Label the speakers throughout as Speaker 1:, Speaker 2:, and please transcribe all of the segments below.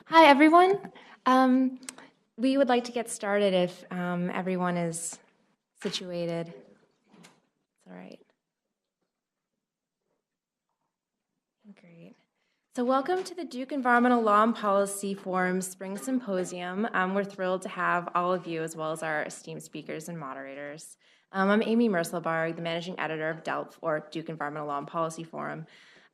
Speaker 1: Hi, everyone. We would like to get started if everyone is situated. It's all right. Great. So welcome to the Duke Environmental Law and Policy Forum Spring Symposium. We're thrilled to have all of you as well as our esteemed speakers and moderators. I'm Amy Merselbarg, the managing editor of DELPF, or Duke Environmental Law and Policy Forum.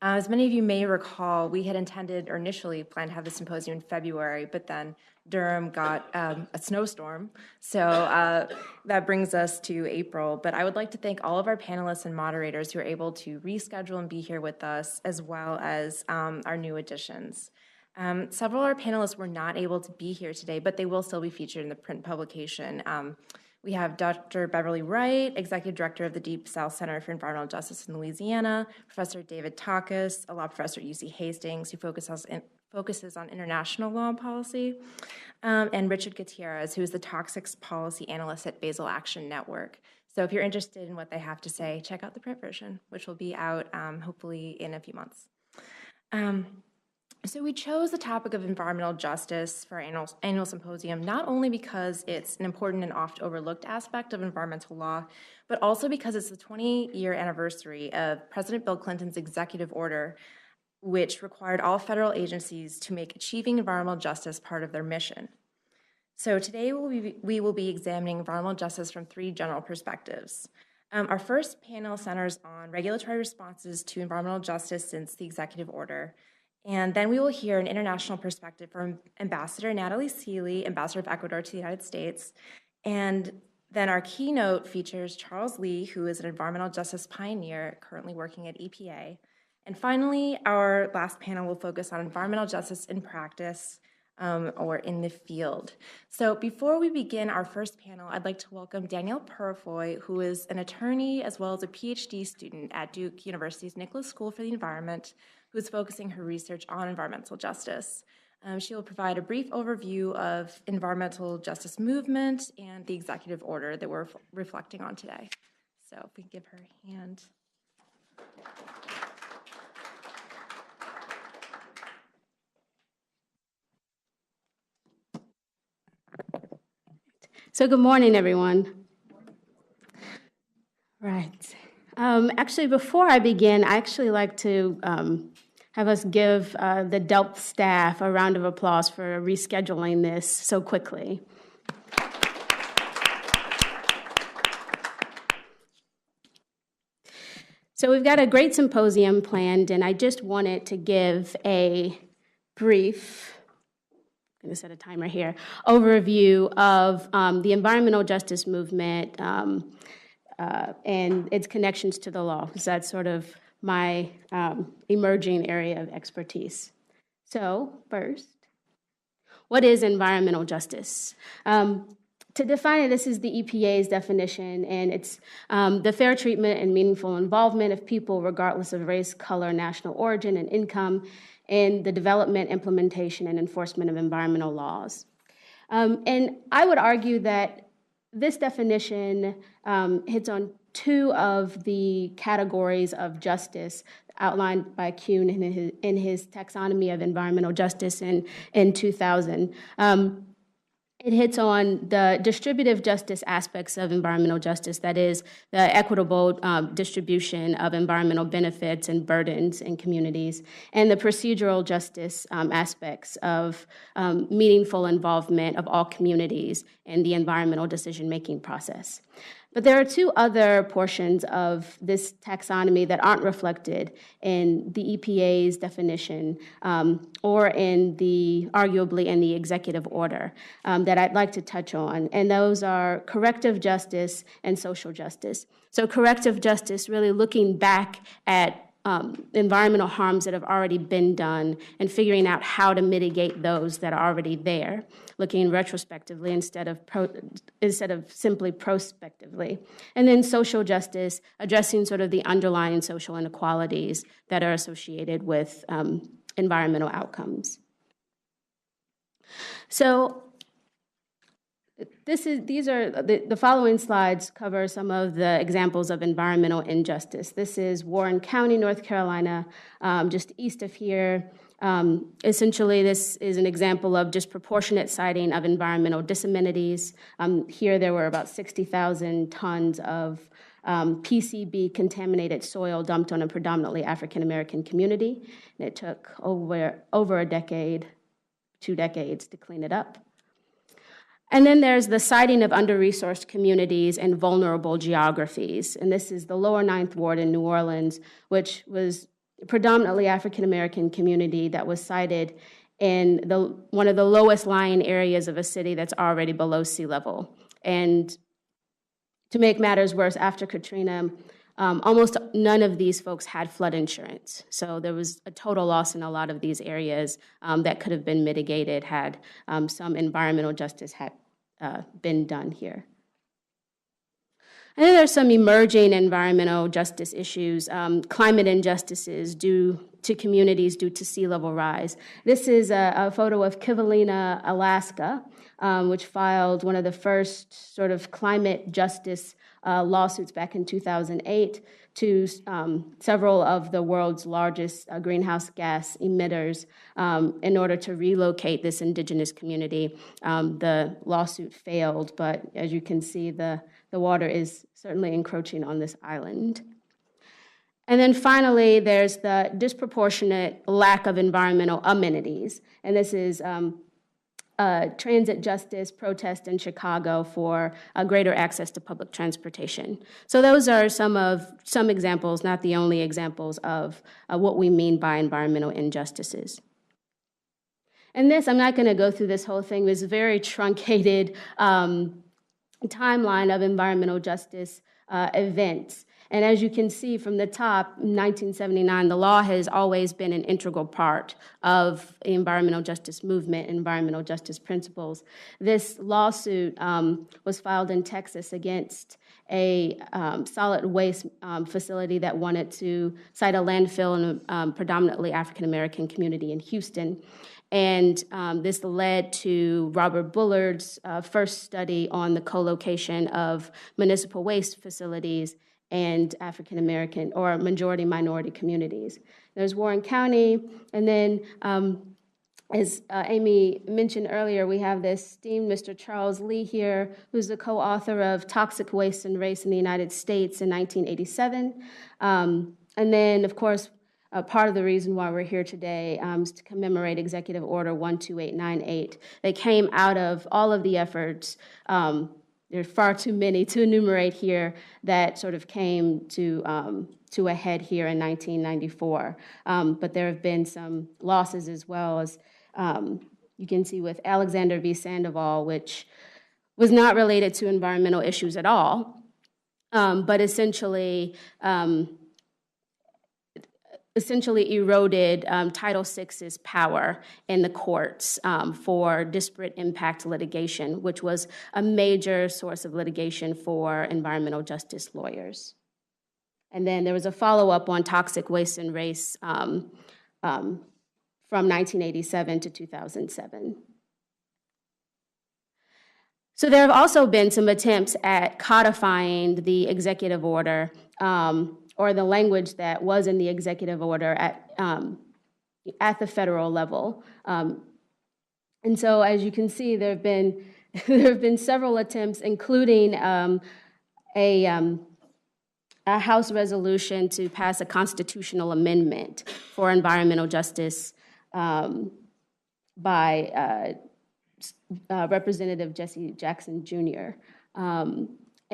Speaker 1: As many of you may recall, we had intended or initially planned to have the symposium in February, but then Durham got a snowstorm, so that brings us to April. But I would like to thank all of our panelists and moderators who are able to reschedule and be here with us, as well as our new additions. Several of our panelists were not able to be here today, but they will still be featured in the print publication. We have Dr. Beverly Wright, Executive Director of the Deep South Center for Environmental Justice in Louisiana, Professor David Takas, a law professor at UC Hastings, who focuses on international law and policy, and Richard Gutierrez, who is the Toxics Policy Analyst at Basel Action Network. So if you're interested in what they have to say, check out the print version, which will be out hopefully in a few months. So we chose the topic of environmental justice for our annual symposium, not only because it's an important and oft overlooked aspect of environmental law, but also because it's the 20-year anniversary of President Bill Clinton's executive order, which required all federal agencies to make achieving environmental justice part of their mission. So today we will be examining environmental justice from three general perspectives. Our first panel centers on regulatory responses to environmental justice since the executive order. And then we will hear an international perspective from Ambassador Natalie Seeley, Ambassador of Ecuador to the United States. And then our keynote features Charles Lee, who is an environmental justice pioneer currently working at EPA. And finally, our last panel will focus on environmental justice in practice or in the field. So before we begin our first panel, I'd like to welcome Danielle Purifoy, who is an attorney as well as a PhD student at Duke University's Nicholas School for the Environment, who is focusing her research on environmental justice. She will provide a brief overview of environmental justice movement and the executive order that we're reflecting on today. So if we can give her a hand.
Speaker 2: So good morning, everyone. Right. Actually, before I begin, I actually like to have us give the DELPF staff a round of applause for rescheduling this so quickly. So we've got a great symposium planned, and I just wanted to give a brief, I'm going to set a timer here, overview of the environmental justice movement and its connections to the law, because that's sort of my emerging area of expertise. So first, what is environmental justice? To define it, this is the EPA's definition, and it's the fair treatment and meaningful involvement of people regardless of race, color, national origin, and income in the development, implementation, and enforcement of environmental laws. And I would argue that this definition hits on two of the categories of justice outlined by Kuhn in his taxonomy of environmental justice in 2000. It hits on the distributive justice aspects of environmental justice, that is, the equitable distribution of environmental benefits and burdens in communities, and the procedural justice aspects of meaningful involvement of all communities in the environmental decision-making process. But there are two other portions of this taxonomy that aren't reflected in the EPA's definition or arguably in the executive order that I'd like to touch on, and those are corrective justice and social justice. So corrective justice, really looking back at environmental harms that have already been done and figuring out how to mitigate those that are already there, looking retrospectively instead of simply prospectively. And then social justice, addressing sort of the underlying social inequalities that are associated with environmental outcomes. So the following slides cover some of the examples of environmental injustice. This is Warren County, North Carolina, just east of here. Essentially, this is an example of disproportionate siting of environmental disamenities. Here, there were about 60,000 tons of PCB contaminated soil dumped on a predominantly African-American community, and it took over a decade, 2 decades to clean it up. And then there's the siting of under-resourced communities and vulnerable geographies, and this is the Lower Ninth Ward in New Orleans, which was a predominantly African-American community that was sited in one of the lowest lying areas of a city that's already below sea level. And to make matters worse, after Katrina, almost none of these folks had flood insurance. So there was a total loss in a lot of these areas that could have been mitigated had some environmental justice had been done here. And then there's some emerging environmental justice issues, climate injustices due to communities due to sea level rise. This is a photo of Kivalina, Alaska, which filed one of the first sort of climate justice lawsuits back in 2008 to several of the world's largest greenhouse gas emitters in order to relocate this indigenous community. The lawsuit failed, but as you can see, the water is certainly encroaching on this island. And then finally, there's the disproportionate lack of environmental amenities. And this is transit justice protest in Chicago for greater access to public transportation. So those are some examples, not the only examples of what we mean by environmental injustices. And this, I'm not going to go through this whole thing, this very truncated timeline of environmental justice events. And as you can see from the top, 1979, the law has always been an integral part of the environmental justice movement, environmental justice principles. This lawsuit was filed in Texas against a solid waste facility that wanted to site a landfill in a predominantly African-American community in Houston. And this led to Robert Bullard's first study on the co-location of municipal waste facilities and African-American or majority-minority communities. There's Warren County, and then as Amy mentioned earlier, we have this esteemed Mr. Charles Lee here, who's the co-author of Toxic Waste and Race in the United States in 1987. And then, of course, part of the reason why we're here today is to commemorate Executive Order 12898. They came out of all of the efforts, there's far too many to enumerate here, that sort of came to a head here in 1994. But there have been some losses as well, as you can see with Alexander v. Sandoval, which was not related to environmental issues at all, but essentially eroded Title VI's power in the courts for disparate impact litigation, which was a major source of litigation for environmental justice lawyers. And then there was a follow-up on toxic waste and race from 1987 to 2007. So there have also been some attempts at codifying the executive order or the language that was in the executive order at the federal level. And so, as you can see, there have been several attempts, including a House resolution to pass a constitutional amendment for environmental justice by Representative Jesse Jackson Jr.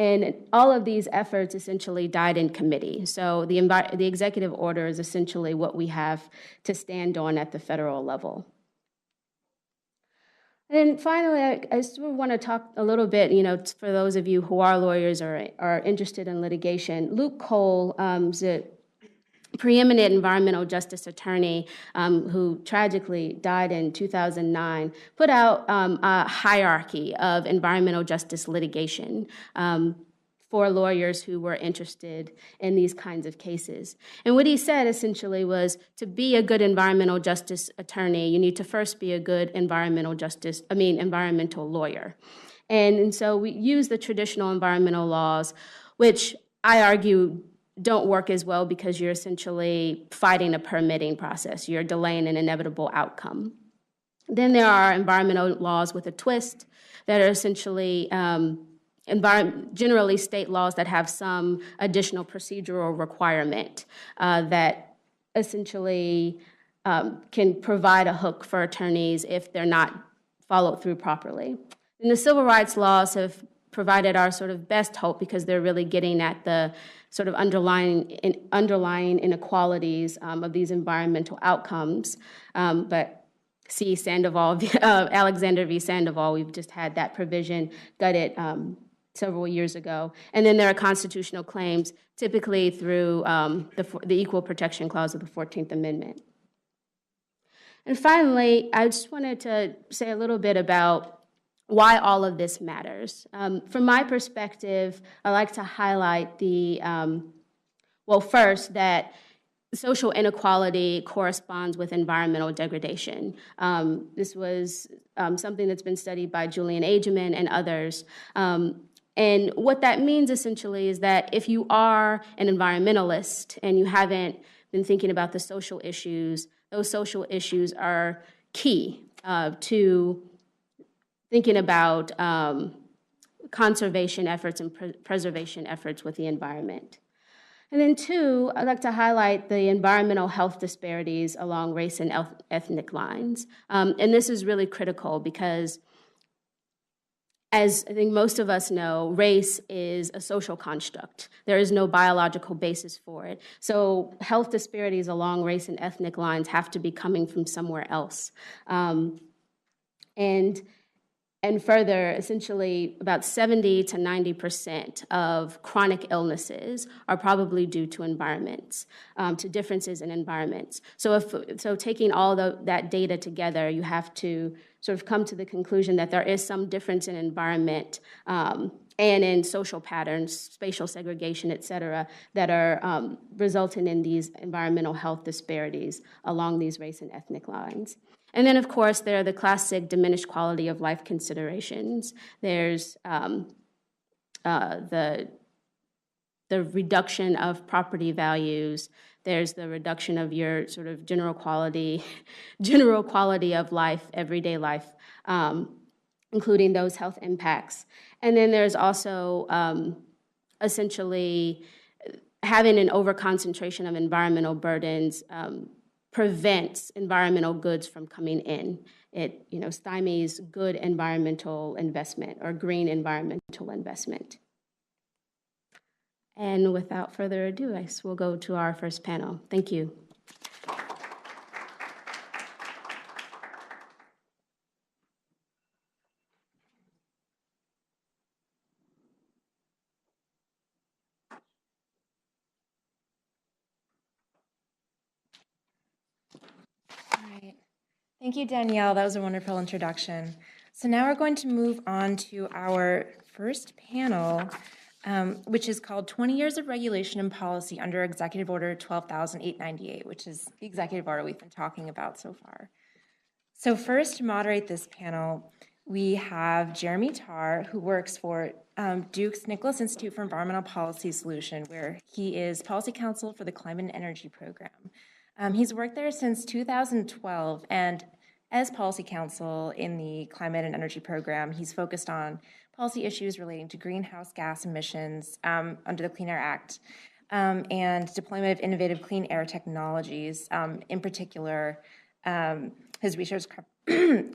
Speaker 2: And all of these efforts essentially died in committee. So the executive order is essentially what we have to stand on at the federal level. And finally, I just want to talk a little bit, for those of you who are lawyers or are interested in litigation. Luke Cole is a preeminent environmental justice attorney who tragically died in 2009, put out a hierarchy of environmental justice litigation for lawyers who were interested in these kinds of cases. And what he said essentially was, to be a good environmental justice attorney, you need to first be a good environmental lawyer. And so we use the traditional environmental laws, which I argue don't work as well because you're essentially fighting a permitting process. You're delaying an inevitable outcome. Then there are environmental laws with a twist that are essentially generally state laws that have some additional procedural requirement that essentially can provide a hook for attorneys if they're not followed through properly. And the civil rights laws have provided our sort of best hope because they're really getting at the sort of underlying inequalities of these environmental outcomes. But see Sandoval, Alexander v. Sandoval, we've just had that provision gutted several years ago. And then there are constitutional claims, typically through the Equal Protection Clause of the 14th Amendment. And finally, I just wanted to say a little bit about why all of this matters. From my perspective, I like to highlight first, that social inequality corresponds with environmental degradation. This was something that's been studied by Julian Ageman and others. And what that means essentially is that if you are an environmentalist and you haven't been thinking about the social issues, those social issues are key to thinking about conservation efforts and preservation efforts with the environment. And then two, I'd like to highlight the environmental health disparities along race and ethnic lines. And this is really critical because, as I think most of us know, race is a social construct. There is no biological basis for it. So health disparities along race and ethnic lines have to be coming from somewhere else. And further, essentially, about 70 to 90% of chronic illnesses are probably due to environments, to differences in environments. So taking all that data together, you have to sort of come to the conclusion that there is some difference in environment and in social patterns, spatial segregation, et cetera, that are resulting in these environmental health disparities along these race and ethnic lines. And then, of course, there are the classic diminished quality of life considerations. There's the reduction of property values. There's the reduction of your sort of general quality of life, everyday life, including those health impacts. And then there's also essentially having an overconcentration of environmental burdens prevents environmental goods from coming in. It stymies good environmental investment or green environmental investment. And without further ado, I guess we'll go to our first panel. Thank you.
Speaker 1: Thank you, Danielle. That was a wonderful introduction. So now we're going to move on to our first panel, which is called 20 Years of Regulation and Policy under Executive Order 12,898, which is the executive order we've been talking about so far. So first, to moderate this panel, we have Jeremy Tarr, who works for Duke's Nicholas Institute for Environmental Policy Solution, where he is policy counsel for the Climate and Energy Program. He's worked there since 2012, and as policy counsel in the Climate and Energy Program, he's focused on policy issues relating to greenhouse gas emissions under the Clean Air Act and deployment of innovative clean air technologies. In particular, his research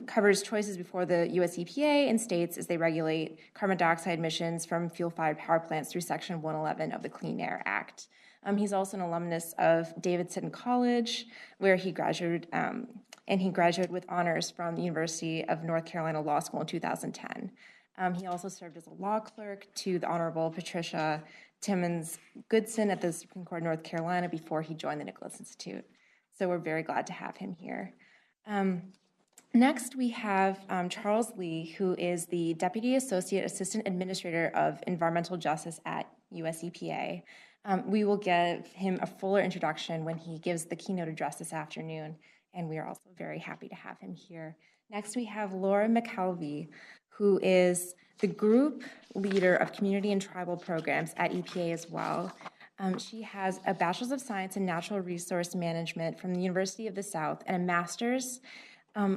Speaker 1: covers choices before the U.S. EPA and states as they regulate carbon dioxide emissions from fuel-fired power plants through Section 111 of the Clean Air Act. He's also an alumnus of Davidson College, where he graduated, and he graduated with honors from the University of North Carolina Law School in 2010. He also served as a law clerk to the Honorable Patricia Timmons Goodson at the Supreme Court of North Carolina before he joined the Nicholas Institute. So we're very glad to have him here. Next, we have Charles Lee, who is the Deputy Associate Assistant Administrator of Environmental Justice at US EPA. We will give him a fuller introduction when he gives the keynote address this afternoon, and we are also very happy to have him here. Next, we have Laura McKelvey, who is the Group Leader of Community and Tribal Programs at EPA as well. She has a Bachelor's of Science in Natural Resource Management from the University of the South and a Master's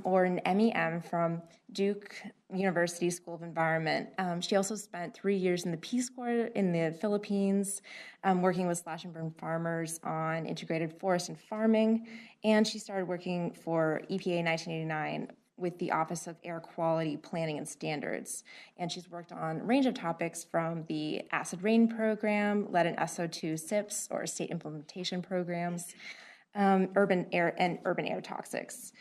Speaker 1: or an MEM from Duke University School of Environment. She also spent 3 years in the Peace Corps in the Philippines, working with slash and burn farmers on integrated forest and farming, and she started working for EPA in 1989 with the Office of Air Quality Planning and Standards. And she's worked on a range of topics from the acid rain program, lead and SO2 SIPs, or state implementation programs, urban air toxics.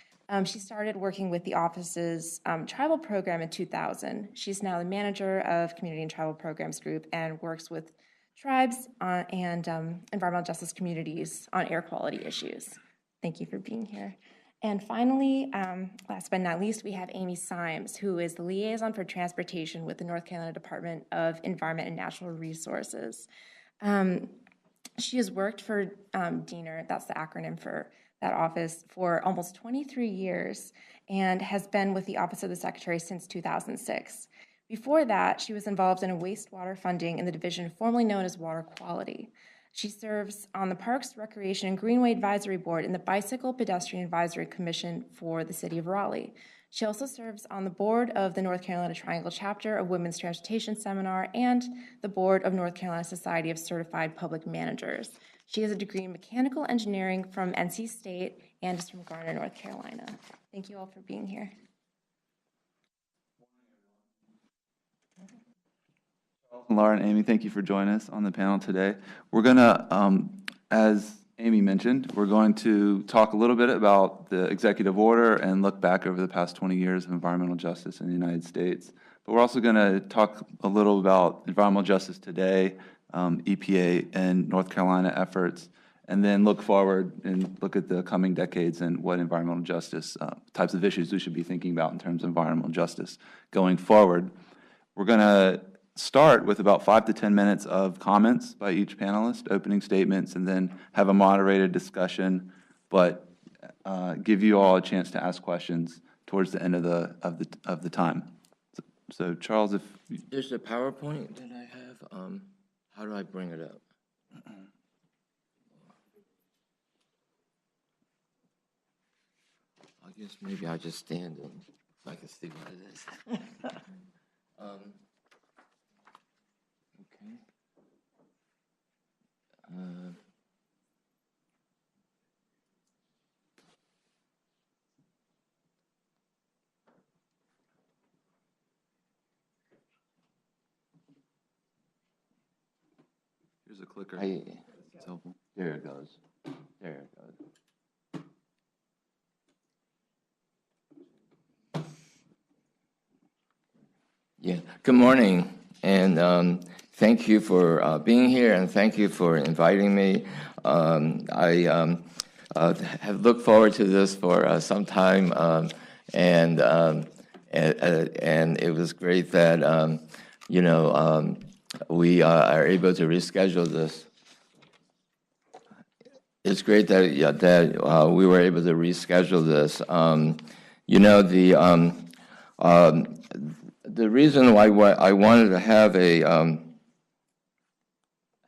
Speaker 1: She started working with the office's tribal program in 2000. She's now the manager of Community and Tribal Programs Group and works with tribes and environmental justice communities on air quality issues. Thank you for being here. And finally, last but not least, we have Amy Symes, who is the liaison for transportation with the North Carolina Department of Environment and Natural Resources. She has worked for DENR, that's the acronym for that office, for almost 23 years and has been with the Office of the Secretary since 2006. Before that, she was involved in a wastewater funding in the division formerly known as Water Quality. She serves on the Parks, Recreation, and Greenway Advisory Board and the Bicycle Pedestrian Advisory Commission for the City of Raleigh. She also serves on the board of the North Carolina Triangle Chapter of Women's Transportation Seminar and the board of North Carolina Society of Certified Public Managers. She has a degree in mechanical engineering from NC State and is from Garner, North Carolina. Thank you all for being here.
Speaker 3: Laura and Amy, thank you for joining us on the panel today. We're going to, as Amy mentioned, we're going to talk a little bit about the executive order and look back over the past 20 years of environmental justice in the United States. But we're also going to talk a little about environmental justice today, EPA and North Carolina efforts, and then look forward and look at the coming decades and what environmental justice types of issues we should be thinking about in terms of environmental justice going forward. We're going to start with about 5 to 10 minutes of comments by each panelist, opening statements, and then have a moderated discussion, but give you all a chance to ask questions towards the end of the time. So Charles, if
Speaker 4: there's a PowerPoint that I have, how do I bring it up? I guess maybe I'll just stand and so I can see what it is. Okay.
Speaker 3: here's a clicker.
Speaker 4: It's helpful. There it goes. There it goes. Yeah. Good morning, and thank you for being here, and thank you for inviting me. I have looked forward to this for some time, and it was great that we are able to reschedule this. It's great that we were able to reschedule this. The reason why I wanted to have a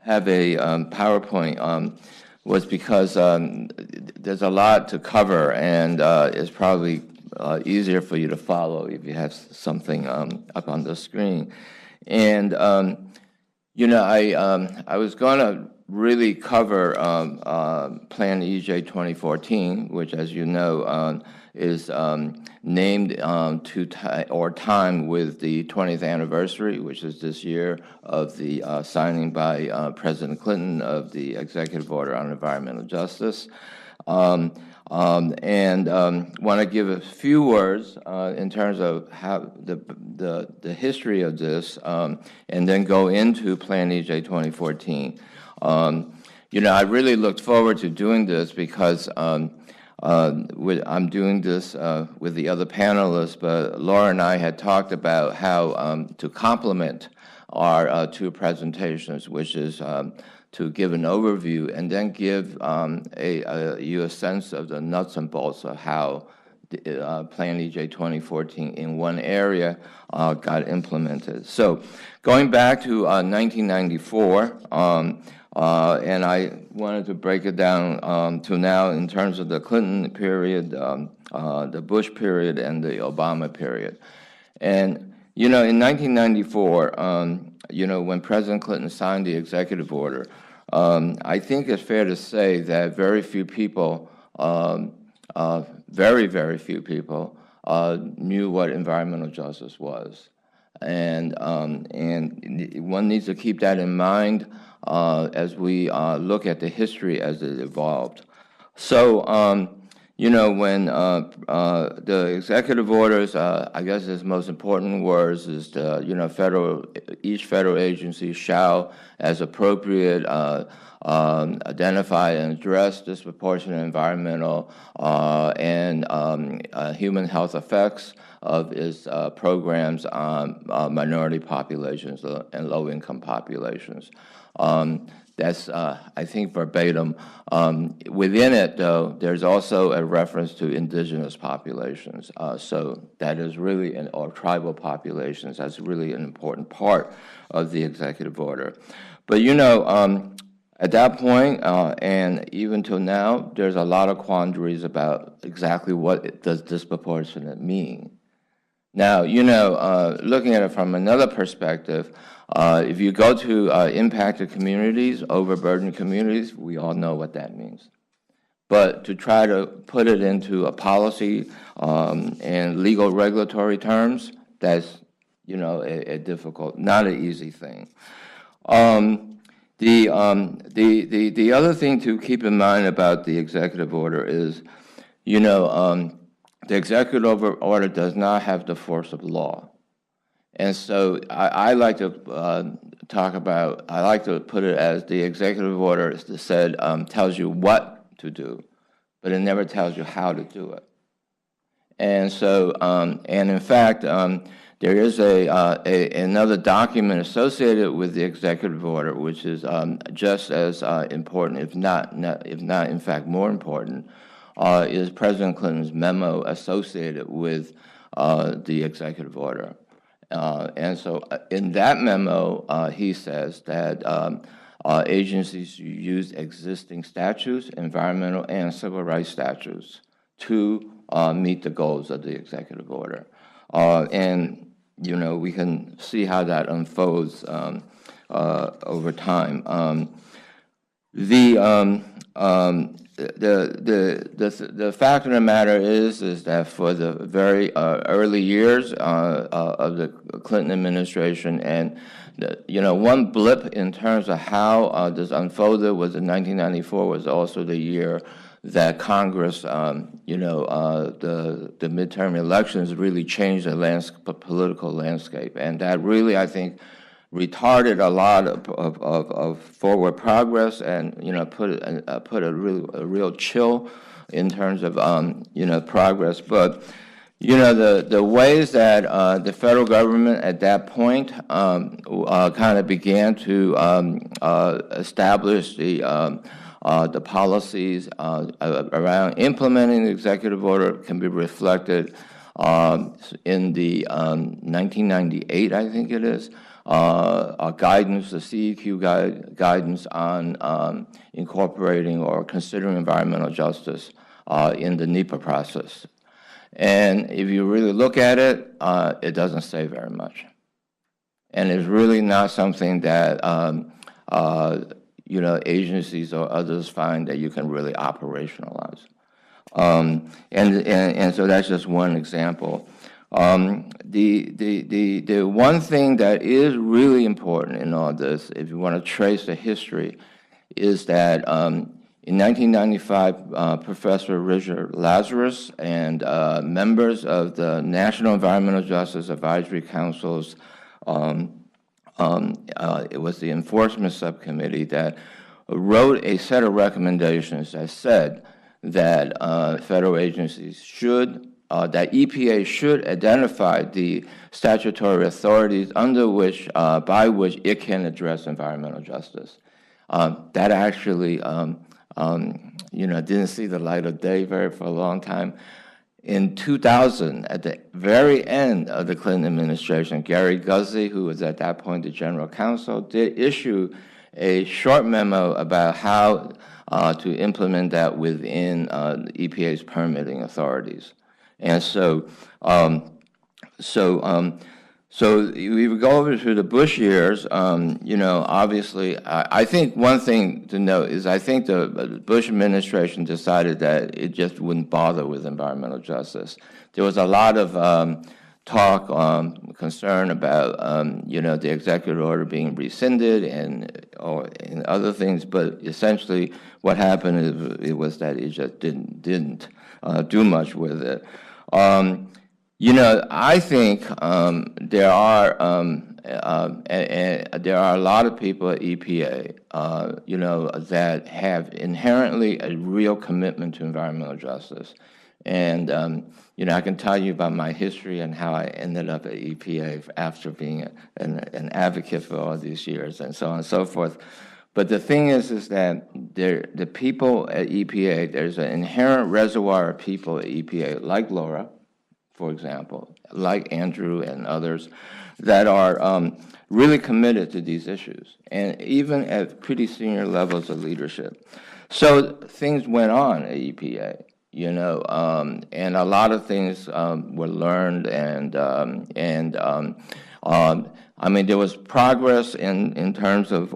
Speaker 4: PowerPoint was because there's a lot to cover, and it's probably easier for you to follow if you have something up on the screen. And I was going to really cover Plan EJ 2014, which, as you know, is named to time with the 20th anniversary, which is this year, of the signing by President Clinton of the Executive Order on Environmental Justice. And want to give a few words in terms of how the history of this, and then go into Plan EJ 2014. I really looked forward to doing this because I'm doing this with the other panelists, but Laura and I had talked about how to complement our two presentations, which is to give an overview and then give you a sense of the nuts and bolts of how Plan EJ 2014 in one area got implemented. So going back to 1994, and I wanted to break it down to now in terms of the Clinton period, the Bush period, and the Obama period. And, in 1994, when President Clinton signed the executive order, I think it's fair to say that very few people, very, very few people, knew what environmental justice was. And one needs to keep that in mind as we look at the history as it evolved. So, when the executive orders, I guess its most important words is each federal agency shall, as appropriate, identify and address disproportionate environmental and human health effects of its programs on minority populations and low-income populations. That's, I think, verbatim. Within it, though, there's also a reference to indigenous populations. So that is really, or tribal populations, that's really an important part of the executive order. But, at that point, and even till now, there's a lot of quandaries about exactly what does disproportionate mean. Now, looking at it from another perspective, if you go to impacted communities, overburdened communities, we all know what that means. But to try to put it into a policy and legal regulatory terms, that's, a difficult, not an easy thing. The other thing to keep in mind about the executive order is, the executive order does not have the force of law. And so I like to I like to put it as the executive order tells you what to do, but it never tells you how to do it. And so, and in fact, there is another document associated with the executive order, which is just as important, if not in fact more important, is President Clinton's memo associated with the executive order. And so in that memo, he says that agencies use existing statutes, environmental and civil rights statutes, to meet the goals of the executive order. And, we can see how that unfolds over time. The fact of the matter is that for the very early years of the Clinton administration, and one blip in terms of how this unfolded was in 1994 was also the year that Congress, the midterm elections really changed the political landscape, and that really, I think, retarded a lot of forward progress, and put a real chill in terms of progress. But the ways that the federal government at that point kind of began to establish the policies around implementing the executive order can be reflected in the 1998, I think it is, guidance, the CEQ guidance on incorporating or considering environmental justice in the NEPA process. And if you really look at it, it doesn't say very much. And it's really not something that agencies or others find that you can really operationalize. And so that's just one example. The one thing that is really important in all this, if you want to trace the history, is that in 1995, Professor Richard Lazarus and members of the National Environmental Justice Advisory Council's it was the Enforcement Subcommittee that wrote a set of recommendations that said that federal agencies should, that EPA should identify the statutory authorities under which, by which it can address environmental justice. That actually, didn't see the light of day for a long time. in 2000, at the very end of the Clinton administration, Gary Guzzi, who was at that point the general counsel, did issue a short memo about how to implement that within the EPA's permitting authorities. And so, so we would go over to the Bush years. You know, obviously, I think one thing to note is I think the Bush administration decided that it just wouldn't bother with environmental justice. There was a lot of talk, concern about, you know, the executive order being rescinded and other things, but essentially what happened is it was that it just didn't do much with it. You know, I think there are a lot of people at EPA, you know, that have inherently a real commitment to environmental justice. And, you know, I can tell you about my history and how I ended up at EPA after being an advocate for all these years and so on and so forth. But the thing is that the people at EPA, there's an inherent reservoir of people at EPA, like Laura, for example, like Andrew and others, that are really committed to these issues, and even at pretty senior levels of leadership. So things went on at EPA, you know, and a lot of things were learned, and I mean, there was progress in terms of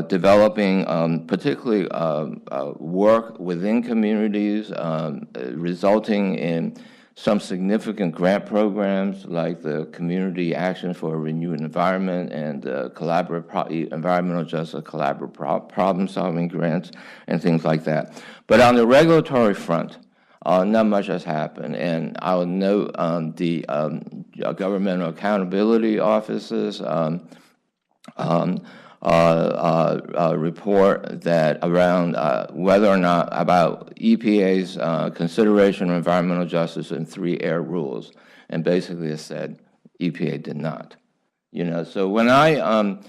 Speaker 4: developing particularly work within communities, resulting in some significant grant programs like the Community Action for a Renewed Environment and Environmental Justice Collaborative Problem-Solving Grants and things like that. But on the regulatory front, not much has happened. And I would note the governmental accountability offices report that around whether or not about EPA's consideration of environmental justice in 3 air rules, and basically it said EPA did not. You know, so when I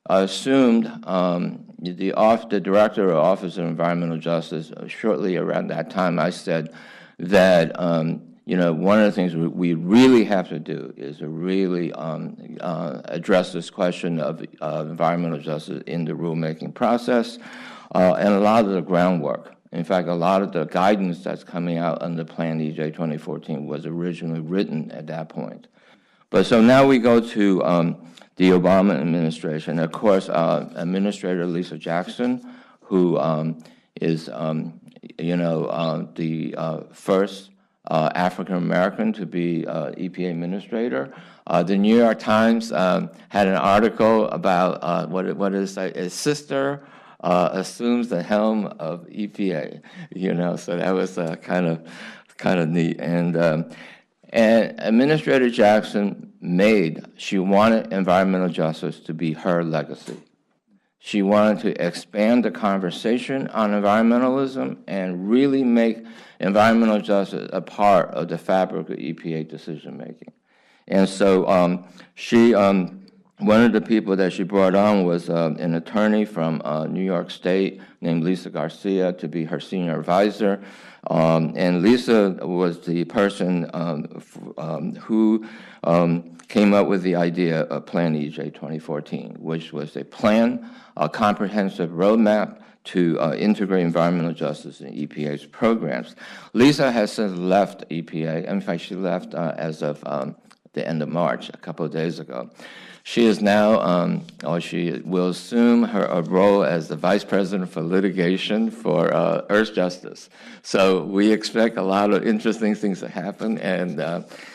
Speaker 4: assumed the director of Office of Environmental Justice, shortly around that time, I said that you know, one of the things we really have to do is to really address this question of environmental justice in the rulemaking process, and a lot of the groundwork. In fact, a lot of the guidance that's coming out under Plan EJ 2014 was originally written at that point. But so now we go to the Obama administration. Of course, Administrator Lisa Jackson, who is, you know, the first African American to be EPA administrator. The New York Times had an article about what is a sister assumes the helm of EPA. You know, so that was kind of neat. And Administrator Jackson she wanted environmental justice to be her legacy. She wanted to expand the conversation on environmentalism and really make environmental justice a part of the fabric of EPA decision-making. And so one of the people that she brought on was an attorney from New York State named Lisa Garcia to be her senior advisor. And Lisa was the person who came up with the idea of Plan EJ 2014, which was a plan, a comprehensive roadmap to integrate environmental justice in EPA's programs. Lisa has since left EPA. In fact, she left as of the end of March, a couple of days ago. She is now, or she will assume a role as the Vice President for Litigation for Earth Justice. So we expect a lot of interesting things to happen, and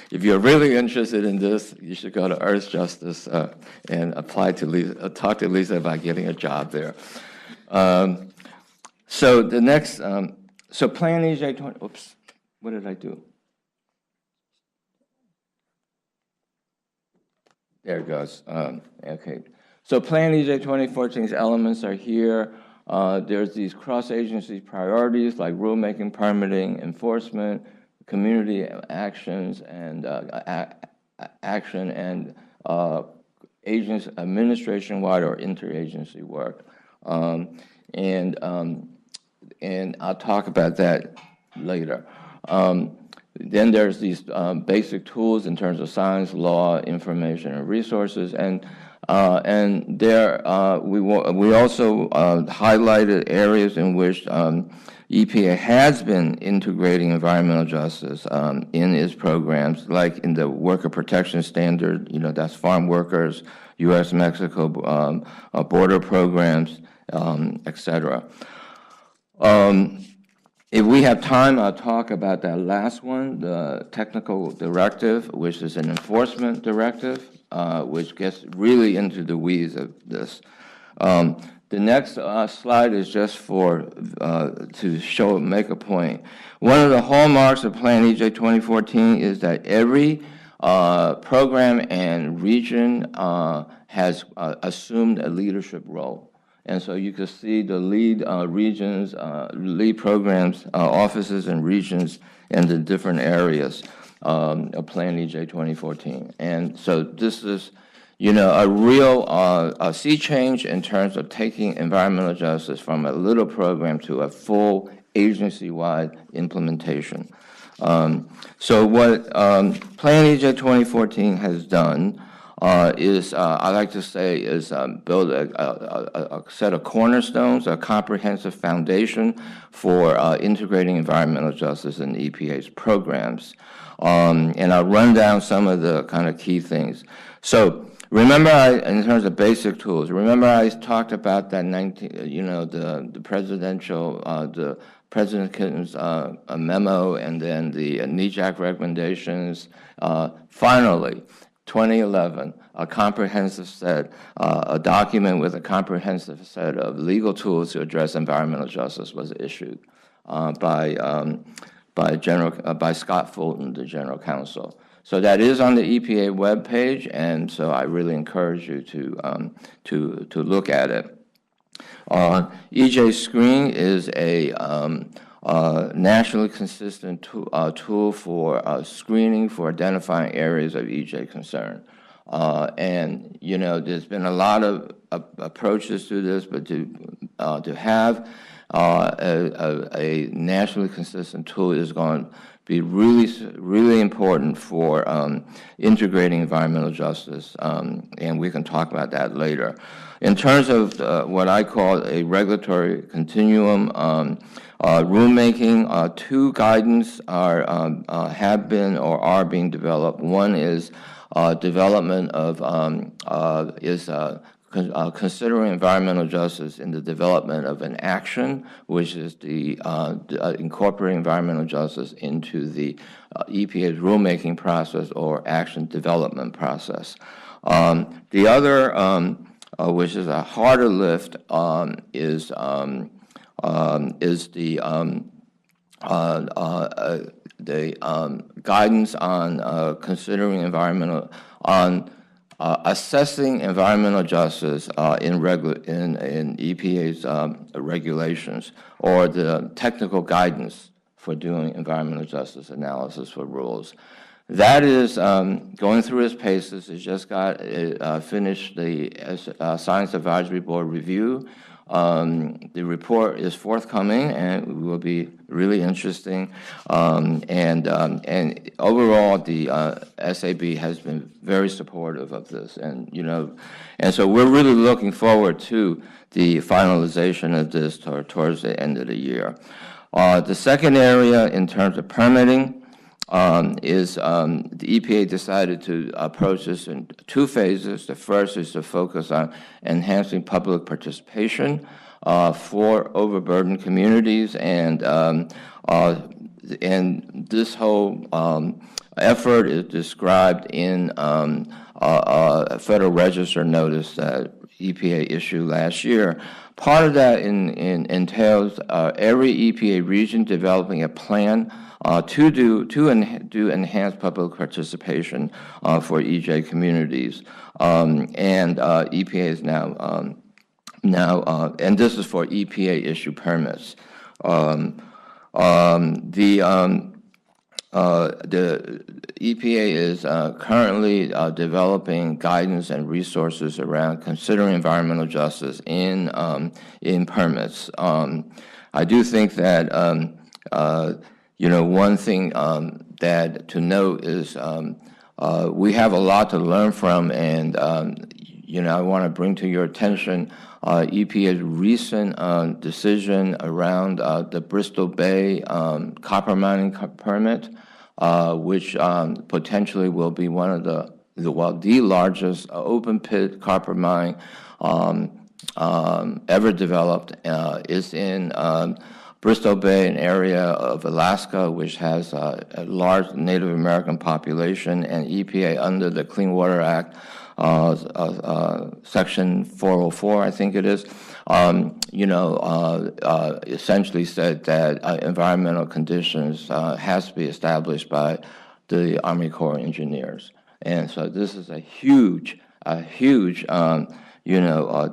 Speaker 4: if you're really interested in this, you should go to Earth Justice and apply to Lisa, talk to Lisa about getting a job there. So the next, so Plan EJ 20, oops, what did I do? There it goes. Okay. So Plan EJ 2014's elements are here. There's these cross-agency priorities like rulemaking, permitting, enforcement, community actions, and action, and administration-wide or interagency work. And I'll talk about that later. Then there's these basic tools in terms of science, law, information, and resources, and there we also highlighted areas in which EPA has been integrating environmental justice in its programs, like in the worker protection standard, that's farm workers, U.S.-Mexico border programs, et cetera. If we have time, I'll talk about that last one, the technical directive, which is an enforcement directive, which gets really into the weeds of this. The next slide is just to make a point. One of the hallmarks of Plan EJ 2014 is that every program and region has assumed a leadership role. And so you can see the lead regions, lead programs, offices and regions in the different areas of Plan EJ 2014. And so this is, a real sea change in terms of taking environmental justice from a little program to a full agency-wide implementation. So what Plan EJ 2014 has done is, I like to say, is build a set of cornerstones, a comprehensive foundation for integrating environmental justice in EPA's programs. And I'll run down some of the kind of key things. So remember, in terms of basic tools, remember I talked about that the presidential, the President Clinton's memo, and then the NEJAC recommendations. Finally, 2011, a comprehensive set, a document with a comprehensive set of legal tools to address environmental justice was issued by Scott Fulton, the General Counsel. So that is on the EPA webpage, and so I really encourage you to look at it. EJ Screen is a nationally consistent tool for screening for identifying areas of EJ concern. And, there's been a lot of approaches to this, but to have a nationally consistent tool is going to be really important for integrating environmental justice, and we can talk about that later. In terms of what I call a regulatory continuum, rulemaking, two guidance have been or are being developed. One is development of considering environmental justice in the development of an action, which is the incorporating environmental justice into the EPA's rulemaking process or action development process. The other, which is a harder lift, is the guidance on considering assessing environmental justice in EPA's regulations, or the technical guidance for doing environmental justice analysis for rules. That is going through its paces. It just got finished the Science Advisory Board review. The report is forthcoming and will be really interesting. And overall, the SAB has been very supportive of this, and so we're really looking forward to the finalization of this towards the end of the year. The second area, in terms of permitting, is the EPA decided to approach this in two phases. The first is to focus on enhancing public participation for overburdened communities, and this whole effort is described in a Federal Register notice that EPA issued last year. Part of that entails every EPA region developing a plan to do enhanced public participation for EJ communities, and EPA is now and this is for EPA issue permits. The EPA is currently developing guidance and resources around considering environmental justice in permits. I do think that one thing that to note is we have a lot to learn from, and I want to bring to your attention EPA's recent decision around the Bristol Bay copper mining permit, which potentially will be one of the largest open pit copper mine ever developed. Is in Bristol Bay, an area of Alaska which has a large Native American population, and EPA under the Clean Water Act, Section 404, I think it is, essentially said that environmental conditions has to be established by the Army Corps of Engineers. And so this is a huge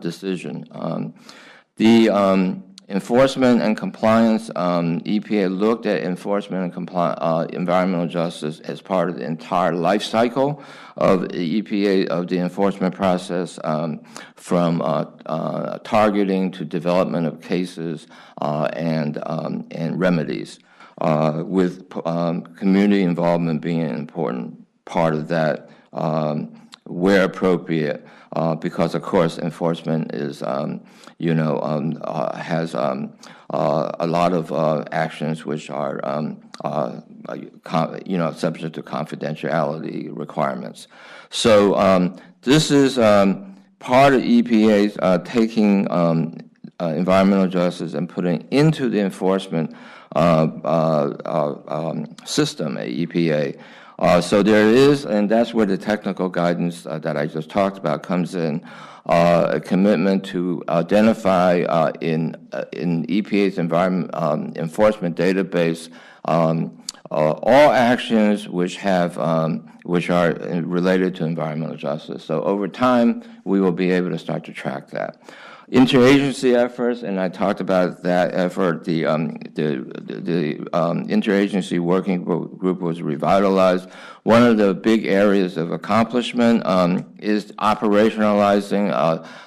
Speaker 4: decision. The enforcement and compliance, EPA looked at enforcement and environmental justice as part of the entire life cycle of the EPA, of the enforcement process, from targeting to development of cases and remedies, with community involvement being an important part of that, where appropriate, because of course enforcement is, has a lot of actions which are, subject to confidentiality requirements. So this is part of EPA's taking environmental justice and putting into the enforcement system at EPA. So there is, and that's where the technical guidance that I just talked about comes in, a commitment to identify in EPA's enforcement database all actions which have which are related to environmental justice. So over time, we will be able to start to track that. Interagency efforts, and I talked about that effort. The interagency working group was revitalized. One of the big areas of accomplishment is operationalizing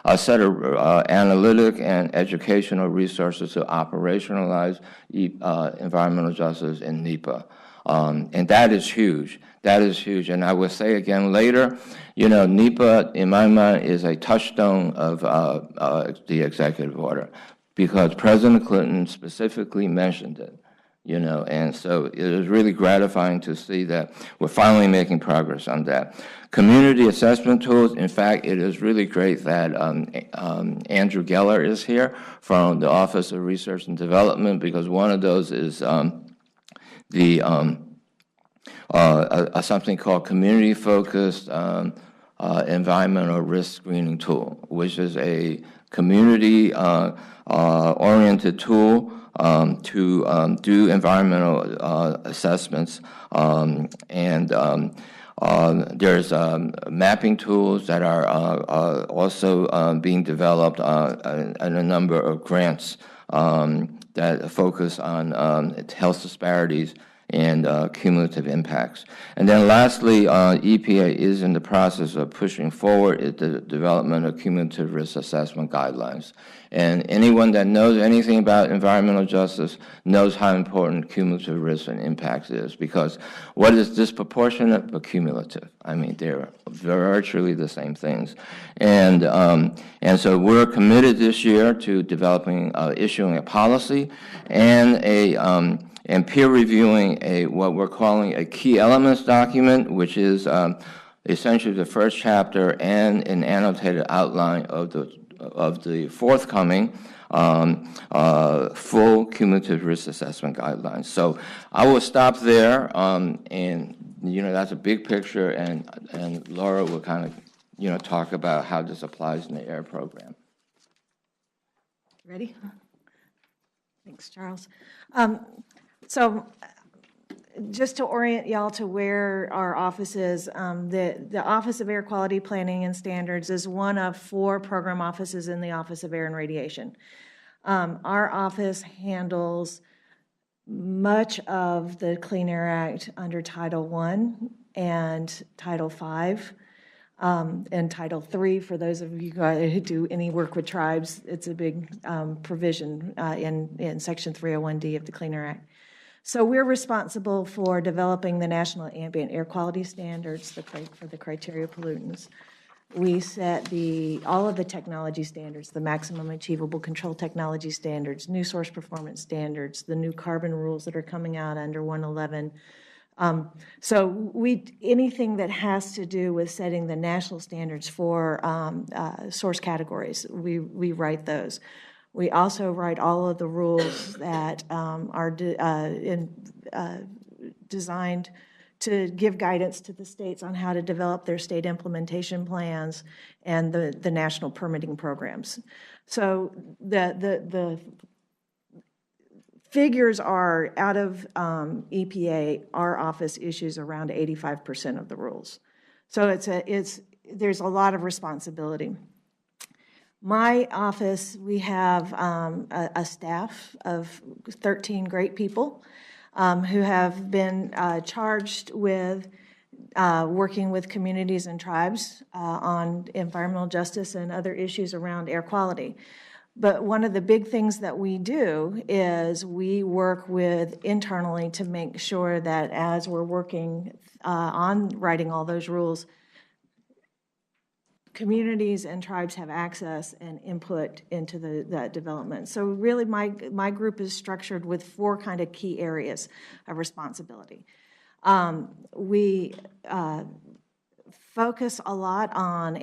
Speaker 4: a set of analytic and educational resources to operationalize environmental justice in NEPA. And that is huge. That is huge. And I will say again later, NEPA, in my mind, is a touchstone of the executive order, because President Clinton specifically mentioned it, and so it is really gratifying to see that we're finally making progress on that. Community assessment tools, in fact, it is really great that Andrew Geller is here from the Office of Research and Development, because one of those is something called community-focused environmental risk screening tool, which is a community-oriented tool to do environmental assessments, and there's mapping tools that are also being developed, and a number of grants that focus on health disparities and cumulative impacts. And then lastly, EPA is in the process of pushing forward the development of cumulative risk assessment guidelines. And anyone that knows anything about environmental justice knows how important cumulative risk and impacts is, because what is disproportionate but cumulative? I mean, they're virtually the same things. And so we're committed this year to developing, issuing a policy and and peer reviewing what we're calling a key elements document, which is essentially the first chapter and an annotated outline of the forthcoming full cumulative risk assessment guidelines. So I will stop there, and that's a big picture, and Laura will kind of talk about how this applies in the AIR program.
Speaker 5: Ready? Thanks, Charles. So just to orient y'all to where our office is, the Office of Air Quality Planning and Standards is one of 4 program offices in the Office of Air and Radiation. Our office handles much of the Clean Air Act under Title I and Title V. And Title III, for those of you who do any work with tribes, it's a big provision in Section 301D of the Clean Air Act. So we're responsible for developing the national ambient air quality standards for the criteria pollutants. We set all of the technology standards, the maximum achievable control technology standards, new source performance standards, the new carbon rules that are coming out under 111. So anything that has to do with setting the national standards for source categories, we write those. We also write all of the rules that are designed to give guidance to the states on how to develop their state implementation plans and the national permitting programs. So the figures are out of EPA, our office issues around 85% of the rules. So there's a lot of responsibility. My office, we have a staff of 13 great people who have been charged with working with communities and tribes on environmental justice and other issues around air quality. But one of the big things that we do is we work with internally to make sure that as we're working on writing all those rules, communities and tribes have access and input into that development. So really my group is structured with 4 kind of key areas of responsibility. We focus a lot on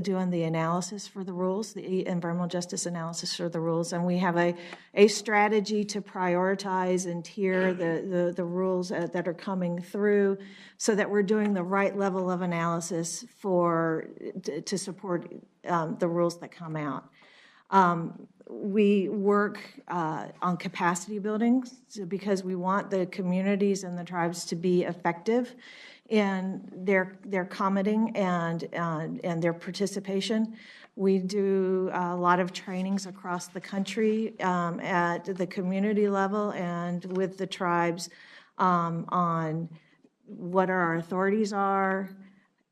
Speaker 5: doing the analysis for the rules, the environmental justice analysis for the rules, and we have a strategy to prioritize and tier the rules that are coming through so that we're doing the right level of analysis to support the rules that come out. We work on capacity building because we want the communities and the tribes to be effective in their commenting and their participation. We do a lot of trainings across the country at the community level and with the tribes on what our authorities are,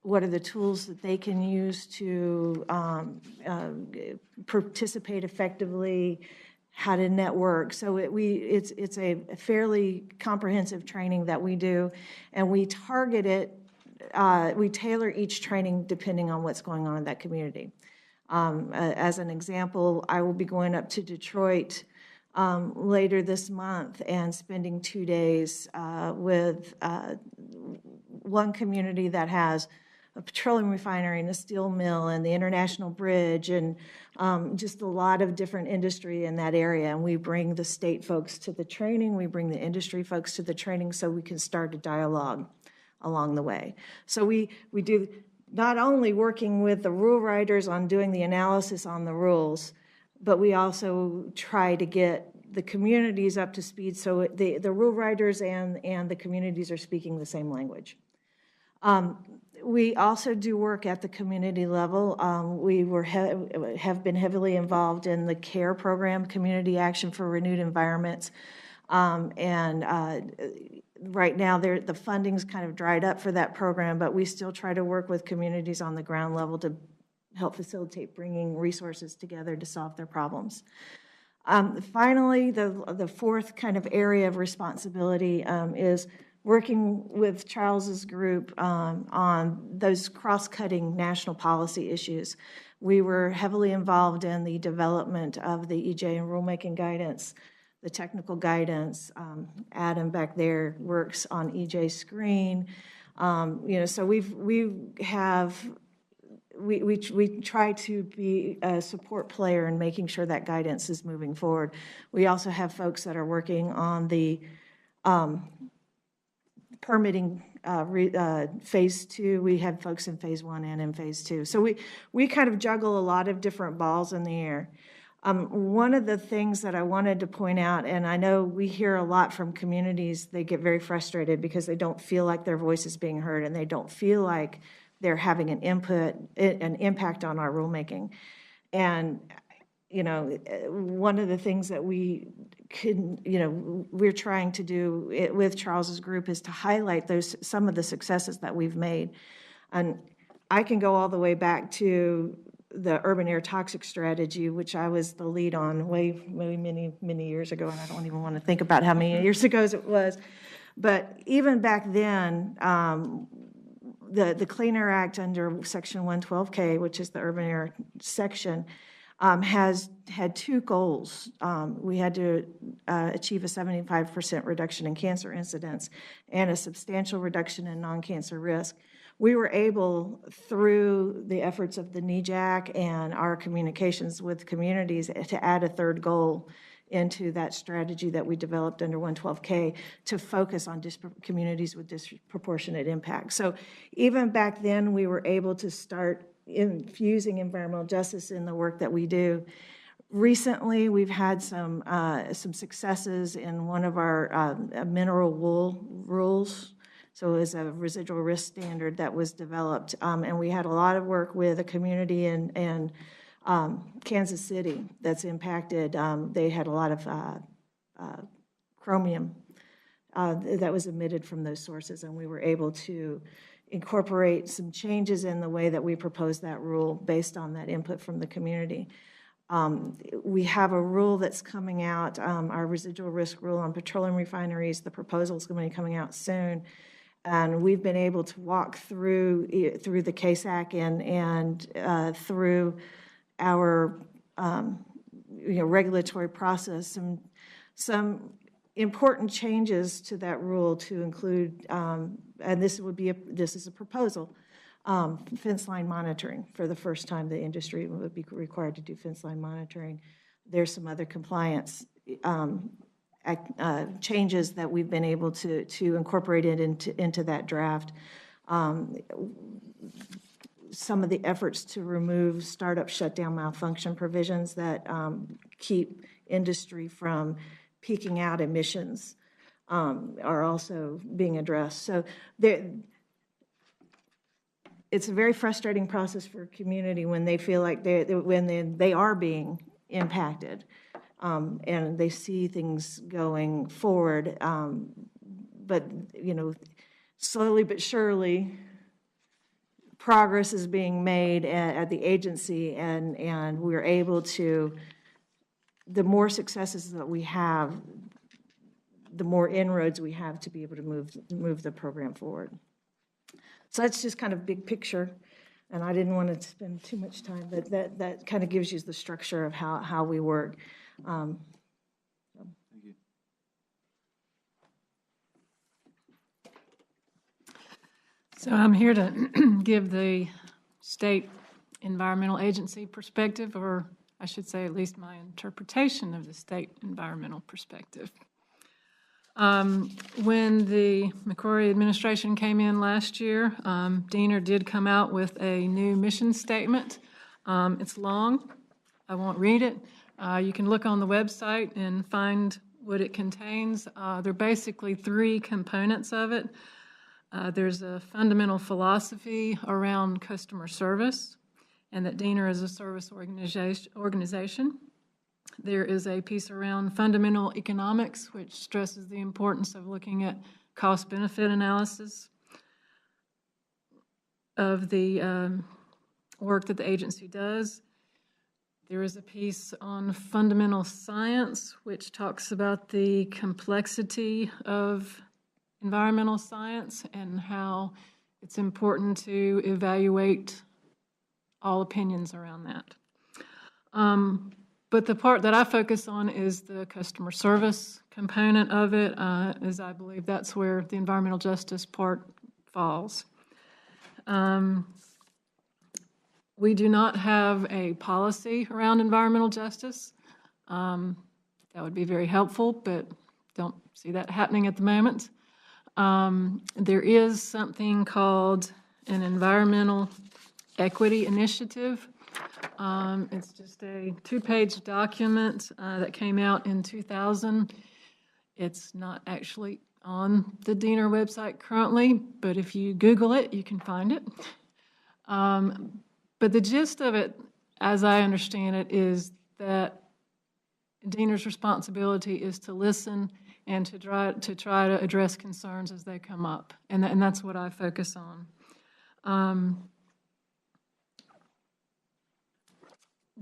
Speaker 5: what are the tools that they can use to participate effectively, how to network. So it's a fairly comprehensive training that we do, and we target it, we tailor each training depending on what's going on in that community. As an example, I will be going up to Detroit later this month and spending 2 days with one community that has a petroleum refinery and a steel mill and the International Bridge and just a lot of different industry in that area. And we bring the state folks to the training, we bring the industry folks to the training so we can start a dialogue along the way. So we do not only working with the rule writers on doing the analysis on the rules, but we also try to get the communities up to speed so the rule writers and the communities are speaking the same language. We also do work at the community level. We have been heavily involved in the CARE program, Community Action for Renewed Environments. Right now, the funding's kind of dried up for that program, but we still try to work with communities on the ground level to help facilitate bringing resources together to solve their problems. Finally, the 4th kind of area of responsibility is working with Charles's group on those cross-cutting national policy issues. We were heavily involved in the development of the EJ and rulemaking guidance, the technical guidance. Adam back there works on EJ screen. So we try to be a support player in making sure that guidance is moving forward. We also have folks that are working on the permitting phase 2. We had folks in phase 1 and in phase 2. So we kind of juggle a lot of different balls in the air. One of the things that I wanted to point out, and I know we hear a lot from communities, they get very frustrated because they don't feel like their voice is being heard and they don't feel like they're having an impact on our rulemaking. And one of the things that we're trying to do with Charles's group is to highlight some of the successes that we've made. And I can go all the way back to the urban air toxic strategy, which I was the lead on way many years ago, and I don't even want to think about how many years ago it was. But even back then, the Clean Air Act under Section 112K, which is the urban air section, has had two goals. We had to achieve a 75% reduction in cancer incidence and a substantial reduction in non-cancer risk. We were able, through the efforts of the NEJAC and our communications with communities, to add a third goal into that strategy that we developed under 112K to focus on communities with disproportionate impact. So even back then, we were able to start infusing environmental justice in the work that we do. Recently, we've had some successes in one of our mineral wool rules. So it was a residual risk standard that was developed, and we had a lot of work with a community in Kansas City that's impacted. They had a lot of chromium that was emitted from those sources, and we were able to incorporate some changes in the way that we proposed that rule based on that input from the community. We have a rule that's coming out, our residual risk rule on petroleum refineries. The proposal is going to be coming out soon. And we've been able to walk through the CASAC and through our regulatory process some important changes to that rule to include, and this is a proposal, fence line monitoring. For the first time, the industry would be required to do fence line monitoring. There's some other compliance changes that we've been able to incorporate it into that draft. Some of the efforts to remove startup shutdown malfunction provisions that keep industry from peaking out emissions are also being addressed. So it's a very frustrating process for a community when they feel like they are being impacted. And they see things going forward, but slowly but surely, progress is being made at the agency, and we're able to. The more successes that we have, the more inroads we have to be able to move the program forward. So that's just kind of big picture, and I didn't want to spend too much time, but that kind of gives you the structure of how we work.
Speaker 3: Thank you.
Speaker 6: So I'm here to give the state environmental agency perspective, or I should say at least my interpretation of the state environmental perspective. When the McCrory administration came in last year, Diener did come out with a new mission statement. It's long. I won't read it. You can look on the website and find what it contains. There are basically three components of it. There's a fundamental philosophy around customer service, and that Diener is a service organization. There is a piece around fundamental economics, which stresses the importance of looking at cost-benefit analysis of the work that the agency does. There is a piece on fundamental science, which talks about the complexity of environmental science and how it's important to evaluate all opinions around that. But the part that I focus on is the customer service component of it, as I believe that's where the environmental justice part falls. We do not have a policy around environmental justice. That would be very helpful, but don't see that happening at the moment. There is something called an environmental equity initiative. It's just a 2-page document that came out in 2000. It's not actually on the Diener website currently, but if you Google it, you can find it. But the gist of it, as I understand it, is that Diener's responsibility is to listen and to try to address concerns as they come up, and that's what I focus on.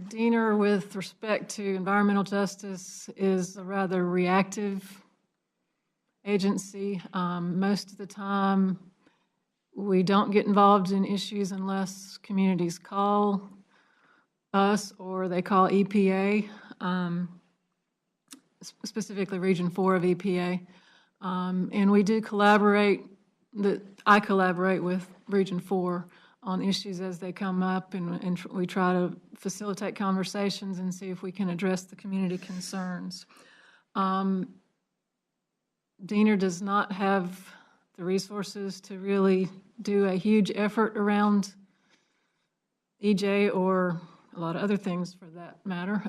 Speaker 6: Diener, with respect to environmental justice, is a rather reactive agency. Most of the time, we don't get involved in issues unless communities call us or they call EPA, specifically Region 4 of EPA. And we do collaborate, I collaborate with Region 4 on issues as they come up, and we try to facilitate conversations and see if we can address the community concerns. Diener does not have the resources to really do a huge effort around EJ or a lot of other things for that matter.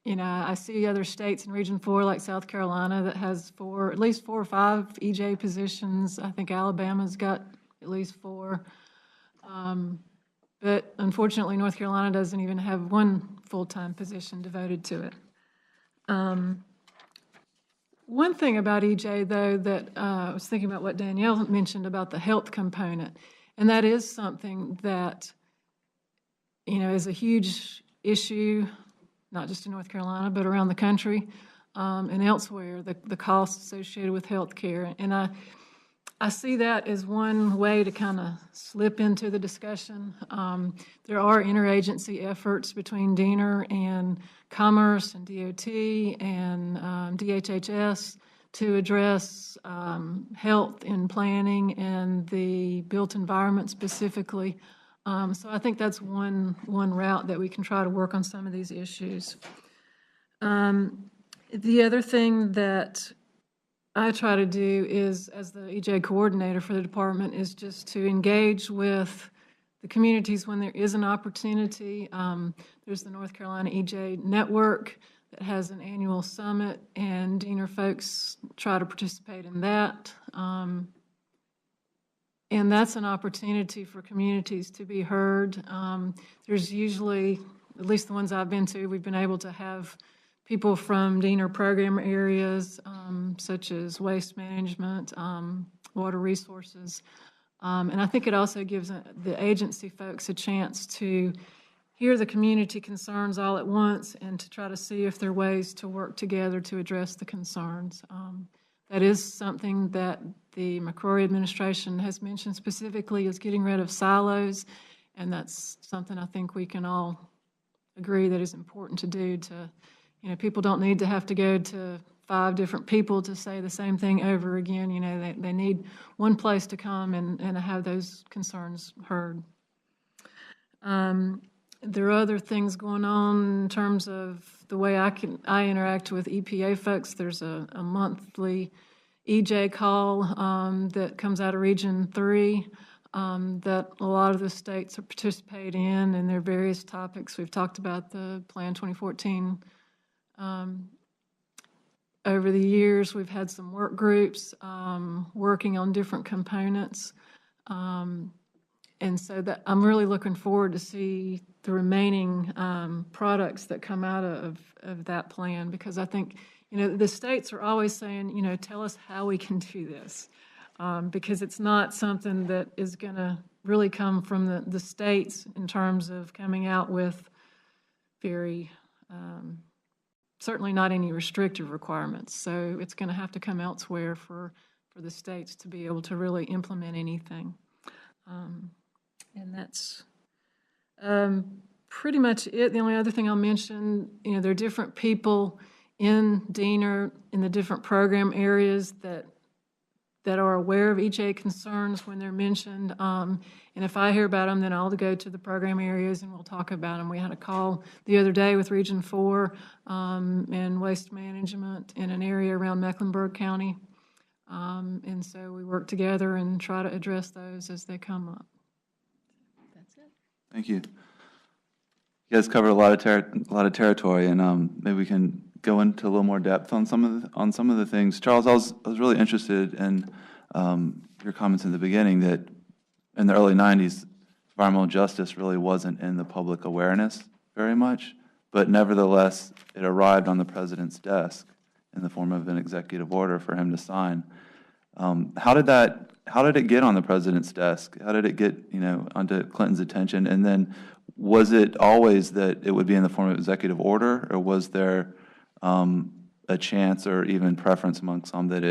Speaker 6: You know, I see other states in Region 4, like South Carolina, that has at least 4 or 5 EJ positions. I think Alabama's got at least 4. But unfortunately, North Carolina doesn't even have 1 full-time position devoted to it. One thing about EJ, though, that I was thinking about what Danielle mentioned about the health component, and that is something that, you know, is a huge issue, not just in North Carolina, but around the country and elsewhere, the costs associated with health care. And I see that as one way to kind of slip into the discussion. There are interagency efforts between Diener and Commerce and DOT and DHHS to address health in planning and the built environment specifically. So I think that's one route that we can try to work on some of these issues. The other thing that I try to do is, as the EJ coordinator for the department, is just to engage with the communities when there is an opportunity. There's the North Carolina EJ Network that has an annual summit, and Diener folks try to participate in that. And that's an opportunity for communities to be heard. There's usually, at least the ones I've been to, we've been able to have people from Diener program areas, such as waste management, water resources. And I think it also gives the agency folks a chance to hear the community concerns all at once and to try to see if there are ways to work together to address the concerns. That is something that the McCrory administration has mentioned specifically, is getting rid of silos, and that's something I think we can all agree that is important to do. You know, people don't need to have to go to 5 different people to say the same thing over again. You know, they need one place to come and have those concerns heard. There are other things going on in terms of the way I interact with EPA folks. There's a monthly EJ call that comes out of Region 3 that a lot of the states participate in, and there are various topics. We've talked about the Plan 2014. Over the years, we've had some work groups working on different components. And so that I'm really looking forward to see the remaining products that come out of that plan, because I think, you know, the states are always saying, you know, tell us how we can do this, because it's not something that is going to really come from the states in terms of coming out with very, certainly not any restrictive requirements. So it's going to have to come elsewhere for the states to be able to really implement anything. And that's pretty much it. The only other thing I'll mention, you know, there are different people in Diener in the different program areas that are aware of EJ concerns when they're mentioned. And if I hear about them, then I'll go to the program areas and we'll talk about them. We had a call the other day with Region 4 and waste management in an area around Mecklenburg County. And so we work together and try to address those as they come up. That's it.
Speaker 3: Thank you. You guys covered a lot of territory, and maybe we can go into a little more depth on some of the things. Charles, I was really interested in your comments in the beginning that in the early 90s, environmental justice really wasn't in the public awareness very much, but nevertheless, it arrived on the president's desk in the form of an executive order for him to sign. How did it get on the president's desk? How did it get, you know, onto Clinton's attention? And then was it always that it would be in the form of executive order, or was there a chance or even preference among some that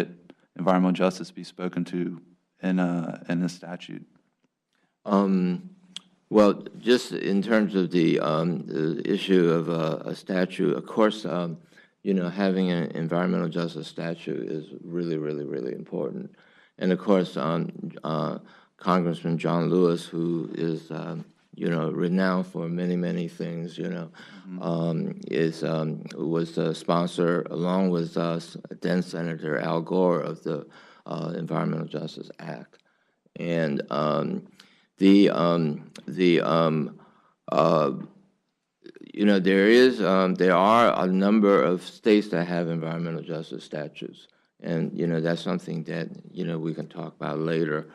Speaker 3: environmental justice be spoken to in a statute?
Speaker 4: Well, just in terms of the issue of a statute, of course, having an environmental justice statute is really, really, really important. And of course, Congressman John Lewis, who is, renowned for many, many things, was the sponsor, along with then Senator Al Gore, of the Environmental Justice Act. And there are a number of states that have environmental justice statutes, and that's something that we can talk about later.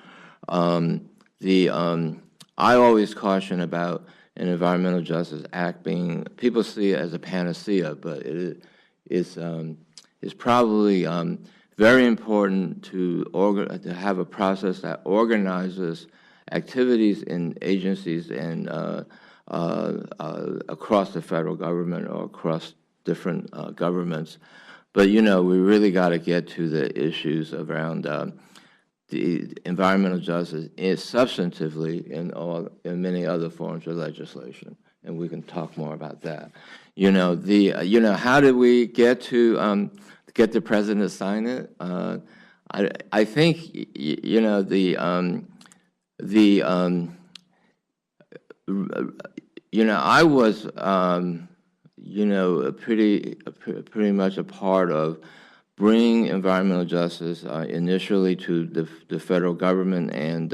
Speaker 4: I always caution about an environmental justice act being, people see it as a panacea, but it's probably very important to have a process that organizes activities in agencies and across the federal government or across different governments. But we really got to get to the issues around the environmental justice is substantively in many other forms of legislation, and we can talk more about that. How did we get to get the president to sign it? I think I was pretty much a part of bringing environmental justice initially to the federal government, and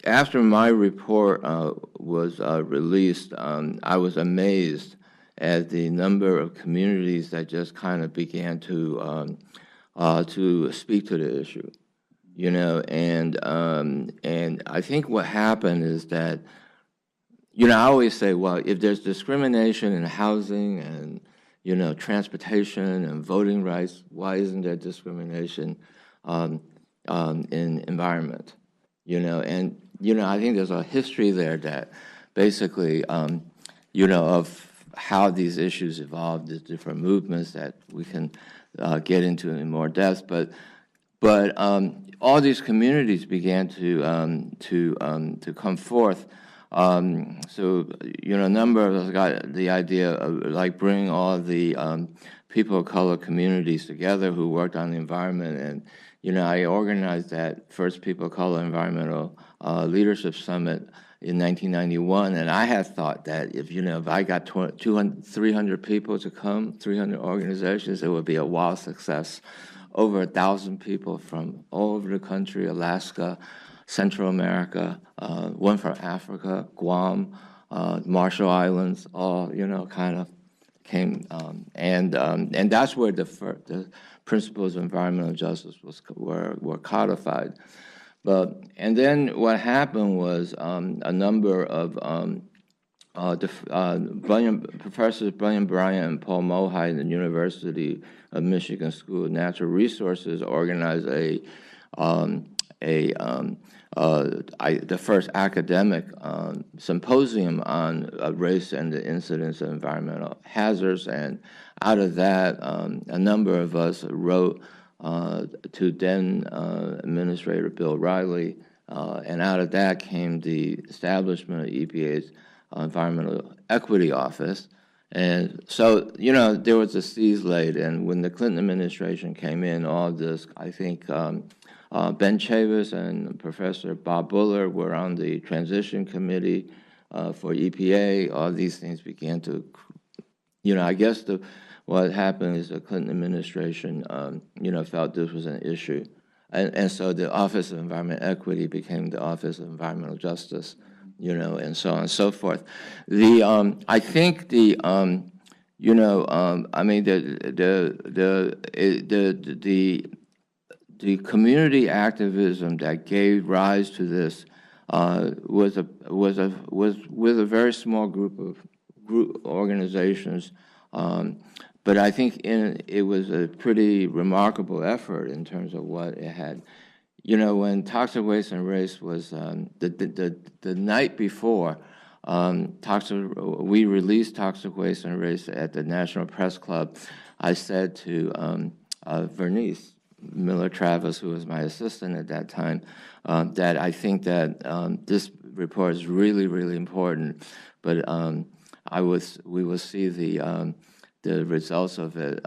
Speaker 4: after my report was released, I was amazed at the number of communities that just kind of began to speak to the issue, and I think what happened is that, I always say, well, if there's discrimination in housing and, transportation and voting rights, why isn't there discrimination in environment? And, I think there's a history there that basically, of how these issues evolved, the different movements that we can get into in more depth. But all these communities began to come forth. So, a number of us got the idea of bringing all the people of color communities together who worked on the environment. And, I organized that first People of Color Environmental Leadership Summit in 1991. And I had thought that if I got 300 people to come, 300 organizations, it would be a wild success. Over 1,000 people from all over the country, Alaska, Central America, one from Africa, Guam, Marshall Islands, all kind of came, and that's where the principles of environmental justice were codified. And then what happened was a number of Professors Brian Bryant and Paul Mohite in the University of Michigan School of Natural Resources organized the first academic symposium on race and the incidence of environmental hazards. And out of that, a number of us wrote to then Administrator Bill Riley, and out of that came the establishment of EPA's Environmental Equity Office. And so, there was a seeds laid, and when the Clinton administration came in, all this, I think, Ben Chavis and Professor Bob Buller were on the transition committee for EPA. All these things began to, I guess what happened is the Clinton administration, felt this was an issue. And so the Office of Environmental Equity became the Office of Environmental Justice, and so on and so forth. I think the community activism that gave rise to this was with a very small group of organizations, but I think it was a pretty remarkable effort in terms of what it had, you know, when Toxic Waste and Race was the night before, we released Toxic Waste and Race at the National Press Club. I said to Vernice Miller-Travis, who was my assistant at that time, that I think that this report is really, really important, but we will see the results of it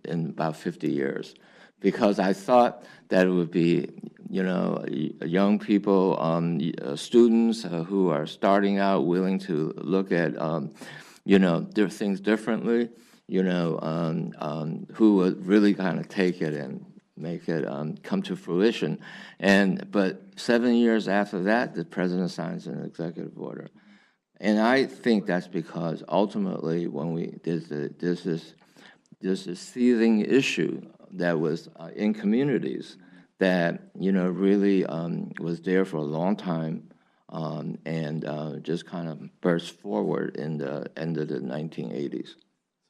Speaker 4: in about 50 years. Because I thought that it would be, you know, young people, students who are starting out, willing to look at, you know, things differently, you know, who would really kind of take it and make it come to fruition. But 7 years after that, the president signs an executive order. And I think that's because ultimately when there's this seething issue that was in communities that, you know, really was there for a long time and just kind of burst forward in the end of the 1980s.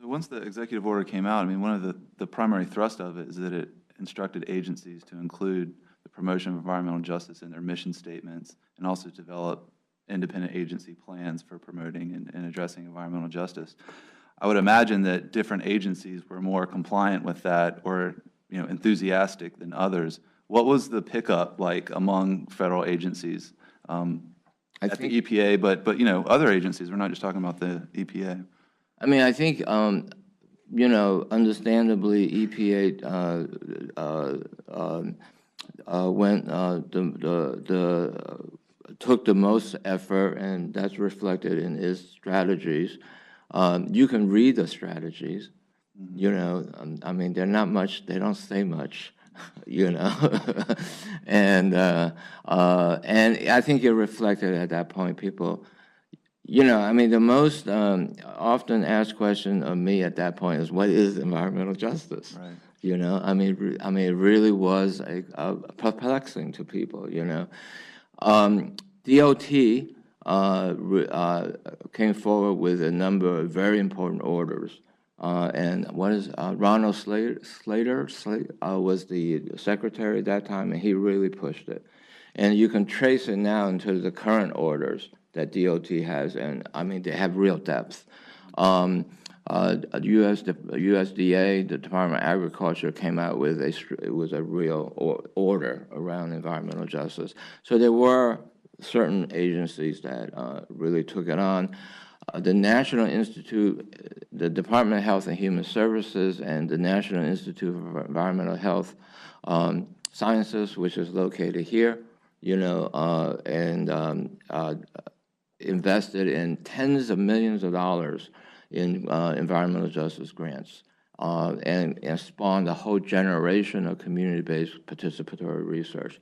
Speaker 3: So once the executive order came out, I mean, one of the primary thrust of it is that it instructed agencies to include the promotion of environmental justice in their mission statements and also develop independent agency plans for promoting and addressing environmental justice. I would imagine that different agencies were more compliant with that or, you know, enthusiastic than others. What was the pickup like among federal agencies at the EPA, but you know, other agencies? We're not just talking about the EPA.
Speaker 4: I mean, I think, you know, understandably, EPA took the most effort, and that's reflected in its strategies. You can read the strategies, you know, I mean, they're not much, they don't say much, you know. and I think it reflected at that point, people, you know, I mean, the most often asked question of me at that point is, what is environmental justice? Right. You know, I mean, it really was perplexing to people, you know. DOT came forward with a number of very important orders. And one is Ronald Slater was the secretary at that time, and he really pushed it. And you can trace it now into the current orders that DOT has, and I mean, they have real depth. USDA, the Department of Agriculture, came out with a real order around environmental justice. So there were certain agencies that really took it on. The National Institute, the Department of Health and Human Services, and the National Institute for Environmental Health Sciences, which is located here, you know, and invested in tens of millions of dollars in environmental justice grants and spawned a whole generation of community-based participatory research.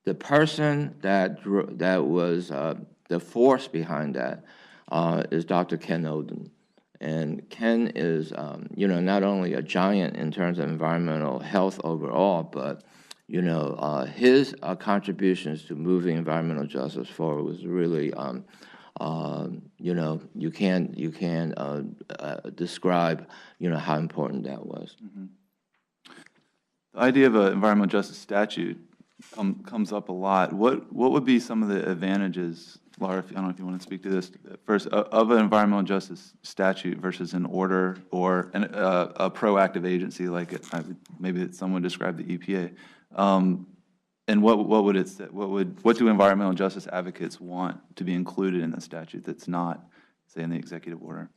Speaker 4: The person that was the force behind that is Dr. Ken Oden. And Ken is, you know, not only a giant in terms of environmental health overall, but, you know, his contributions to moving environmental justice forward was really, you know, you can't describe, you know, how important that was.
Speaker 3: Mm-hmm. The idea of an environmental justice statute comes up a lot. What would be some of the advantages, Laura, I don't know if you want to speak to this first, of an environmental justice statute versus an order or a proactive agency like maybe someone described the EPA? And what would it say? What do environmental justice advocates want to be included in the statute that's not, say, in the executive order?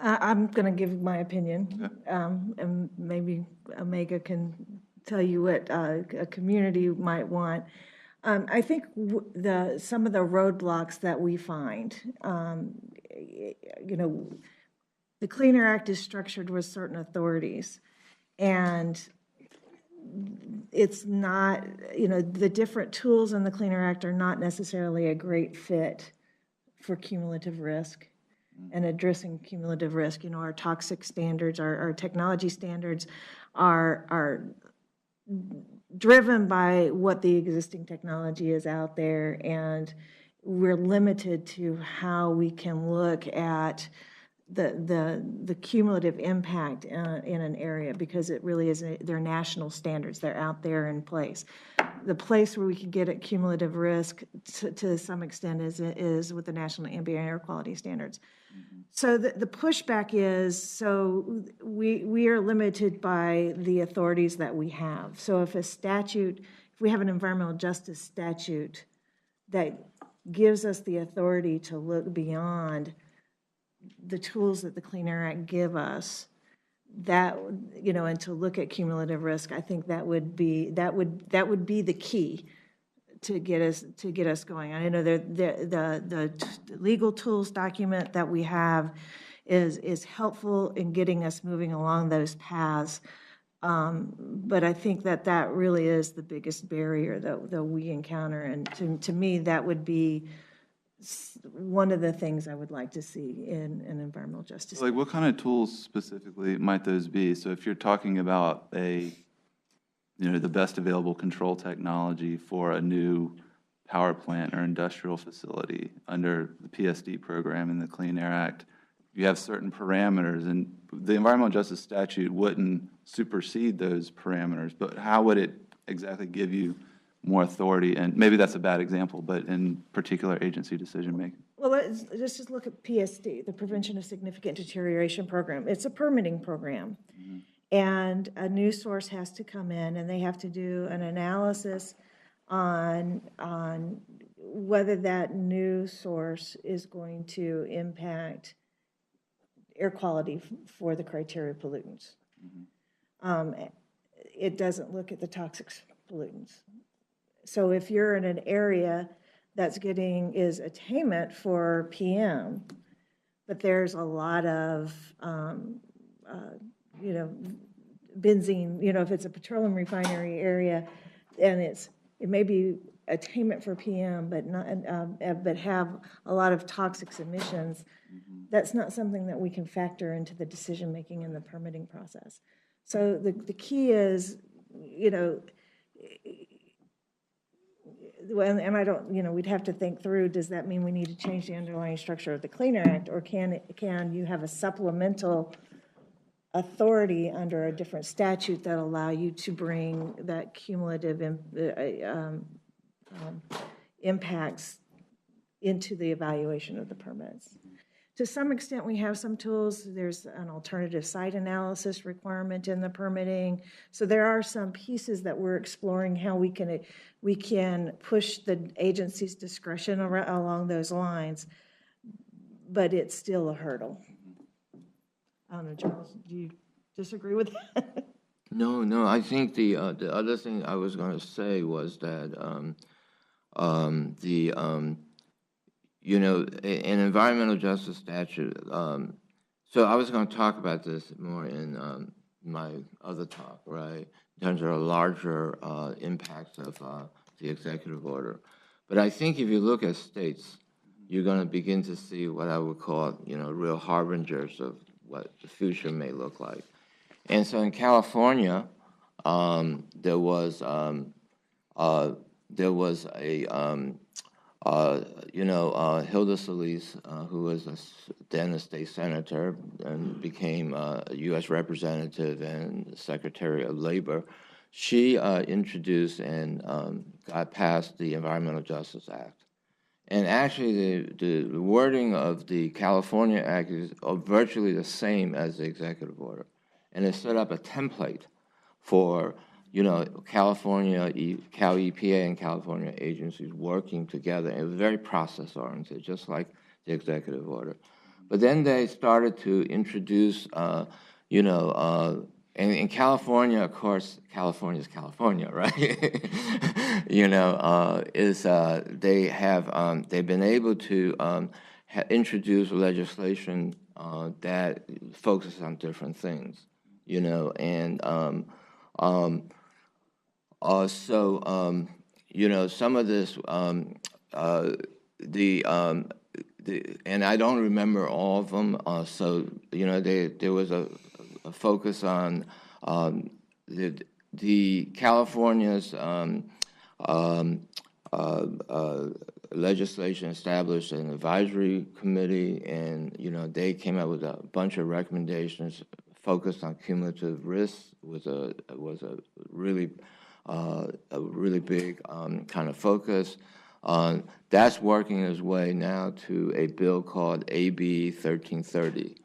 Speaker 5: I'm going to give my opinion, and maybe Omega can tell you what a community might want. I think some of the roadblocks that we find, you know, the Clean Air Act is structured with certain authorities, and it's not, you know, the different tools in the Clean Air Act are not necessarily a great fit for cumulative risk and addressing cumulative risk. You know, our toxic standards, our technology standards are driven by what the existing technology is out there, and we're limited to how we can look at the cumulative impact in an area, because it really is, they're national standards. They're out there in place. The place where we can get at cumulative risk to some extent is with the National Ambient Air Quality Standards. So the pushback is, so we are limited by the authorities that we have. So if we have an environmental justice statute that gives us the authority to look beyond the tools that the Clean Air Act give us, that, and to look at cumulative risk, I think that would be the key to get us going. I know the legal tools document that we have is helpful in getting us moving along those paths. But I think that really is the biggest barrier that we encounter. And to me, that would be one of the things I would like to see in an environmental justice.
Speaker 3: Like, what kind of tools specifically might those be? So if you're talking about the best available control technology for a new power plant or industrial facility under the PSD program and the Clean Air Act, you have certain parameters, and the environmental justice statute wouldn't supersede those parameters, but how would it exactly give you more authority? And maybe that's a bad example, but in particular agency decision making.
Speaker 5: Well, let's just look at PSD, the Prevention of Significant Deterioration Program. It's a permitting program. Mm-hmm. And a new source has to come in, and they have to do an analysis on whether that new source is going to impact air quality for the criteria pollutants. Mm-hmm. It doesn't look at the toxic pollutants. So if you're in an area that's is attainment for PM, but there's a lot of benzene, if it's a petroleum refinery area, and it may be attainment for PM, but have a lot of toxic emissions, that's not something that we can factor into the decision making in the permitting process. So the key is, and I don't, we'd have to think through, does that mean we need to change the underlying structure of the Clean Air Act, or can you have a supplemental authority under a different statute that allow you to bring that cumulative impacts into the evaluation of the permits? To some extent, we have some tools. There's an alternative site analysis requirement in the permitting. So there are some pieces that we're exploring how we can push the agency's discretion along those lines, but it's still a hurdle. I don't know, Charles, do you disagree with that?
Speaker 4: No. I think the other thing I was going to say was that an environmental justice statute. So I was going to talk about this more in my other talk, right? In terms of a larger impacts of the executive order. But I think if you look at states, you're going to begin to see what I would call, real harbingers of what the future may look like. And so in California, there was a Hilda Solis, who was then a state senator and became a U.S. representative and Secretary of Labor. She introduced and got passed the Environmental Justice Act. And actually, the wording of the California Act is virtually the same as the executive order. And it set up a template for, California, Cal EPA and California agencies working together. It was very process-oriented, just like the executive order. But then they started to introduce, and in California, of course, California is California, right? They've been able to introduce legislation that focuses on different things, and some of this, and I don't remember all of them. There was a focus on the California's legislation established an advisory committee, and they came out with a bunch of recommendations focused on cumulative risk. Was a really big kind of focus. That's working its way now to a bill called AB 1330.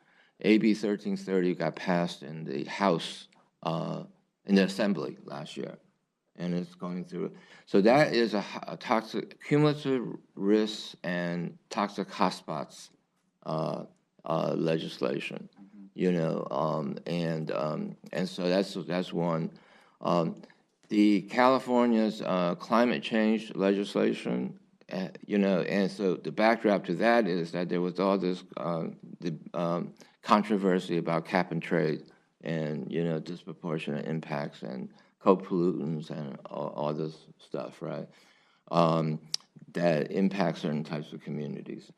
Speaker 4: AB 1330 got passed in the House, in the Assembly last year, and it's going through. So that is a toxic cumulative risks and toxic hotspots legislation, and so that's one. The California's climate change legislation, and so the backdrop to that is that there was all this controversy about cap and trade and, disproportionate impacts and co-pollutants and all this stuff, right, that impact certain types of communities.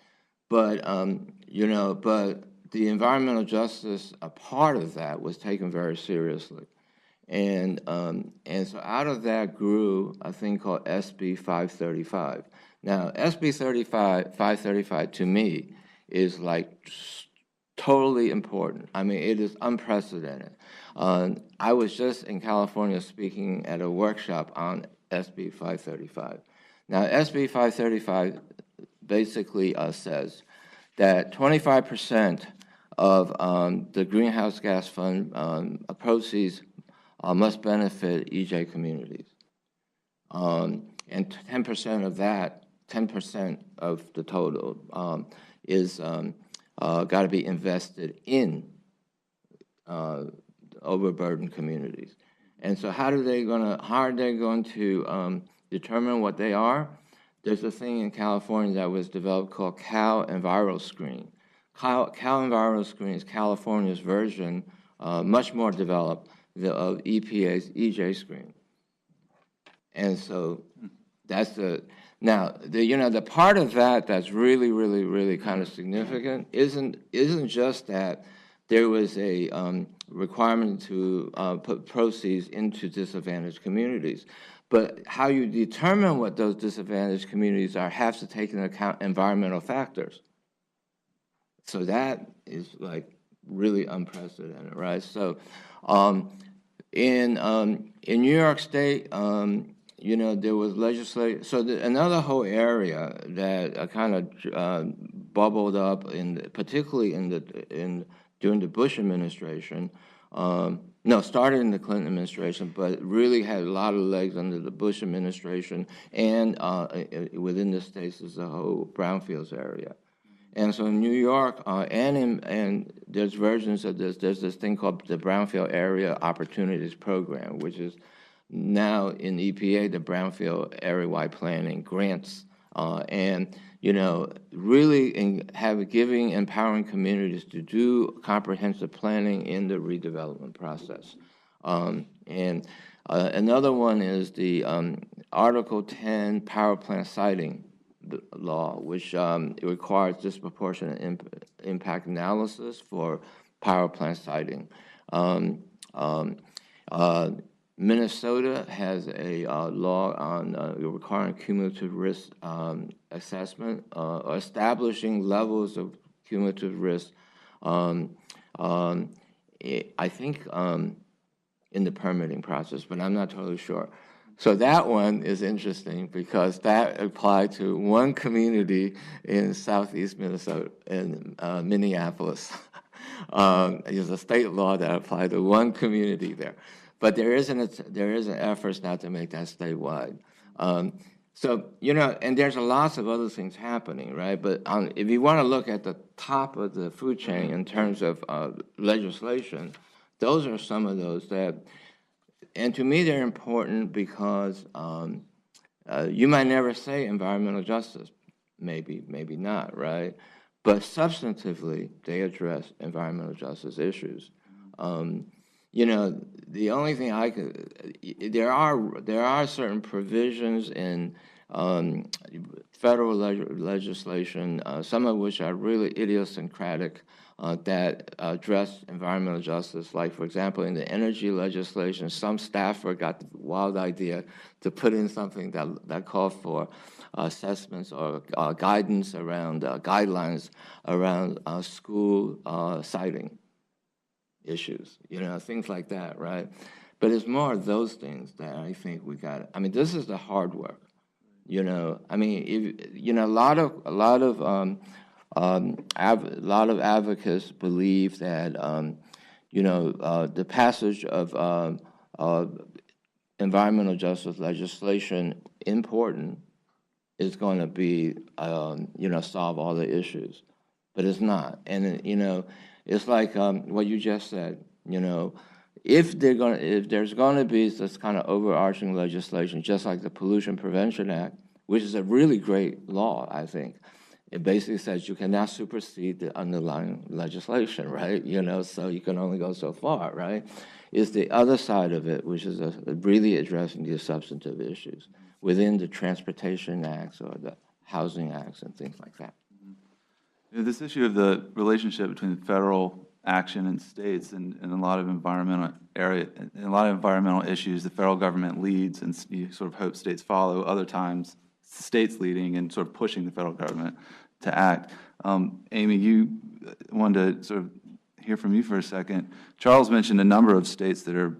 Speaker 4: But, but the environmental justice, a part of that was taken very seriously. And so out of that grew a thing called SB 535. Now, SB 535 to me is like totally important. I mean, it is unprecedented. I was just in California speaking at a workshop on SB 535. Now, SB 535 basically says that 25% of the greenhouse gas fund proceeds must benefit EJ communities. And 10% of that, 10% of the total is got to be invested in overburdened communities. And so how are they going to determine what they are? There's a thing in California that was developed called Cal Enviro Screen. Cal Enviro Screen is California's version, much more developed, of EPA's EJ Screen. And so that's the part of that that's really, really, really kind of significant isn't just that there was a requirement to put proceeds into disadvantaged communities, but how you determine what those disadvantaged communities are has to take into account environmental factors. So that is like really unprecedented, right? So in New York State, there was legislation. So another whole area that kind of bubbled up, particularly during the Bush administration. Started in the Clinton administration, but really had a lot of legs under the Bush administration, and within the states is the whole brownfields area. And so in New York, and there's versions of this. There's this thing called the Brownfield Area Opportunities Program, which is now in EPA, the Brownfield Area-Wide Planning grants, and really empowering communities to do comprehensive planning in the redevelopment process. And another one is the Article 10 power plant siting law, which requires disproportionate impact analysis for power plant siting. Minnesota has a law on requiring cumulative risk assessment, establishing levels of cumulative risk, I think in the permitting process, but I'm not totally sure. So that one is interesting because that applied to one community in southeast Minnesota, in Minneapolis. There's a state law that applied to one community there. But there is an effort now to make that statewide. So, and there's lots of other things happening, right? But if you want to look at the top of the food chain in terms of legislation, those are some of those that, and to me they're important because you might never say environmental justice, maybe not, right? But substantively, they address environmental justice issues. The only thing there are certain provisions in federal legislation, some of which are really idiosyncratic, that address environmental justice. Like, for example, in the energy legislation, some staffer got the wild idea to put in something that called for assessments or guidance around, guidelines around school siting issues, things like that, right? But it's more of those things that I think we got. I mean, this is the hard work, I mean, a lot of advocates believe that, the passage of environmental justice legislation important is going to be, solve all the issues, but it's not. And it's like what you just said. If there's going to be this kind of overarching legislation, just like the Pollution Prevention Act, which is a really great law, I think. It basically says you cannot supersede the underlying legislation, right? So you can only go so far, right? Is the other side of it, which is really addressing the substantive issues within the Transportation Acts or the Housing Acts and things like that.
Speaker 3: This issue of the relationship between federal action in states and a lot of environmental issues, the federal government leads and you sort of hope states follow. Other times, states leading and sort of pushing the federal government to act. Amy, you wanted to sort of hear from you for a second. Charles mentioned a number of states that are,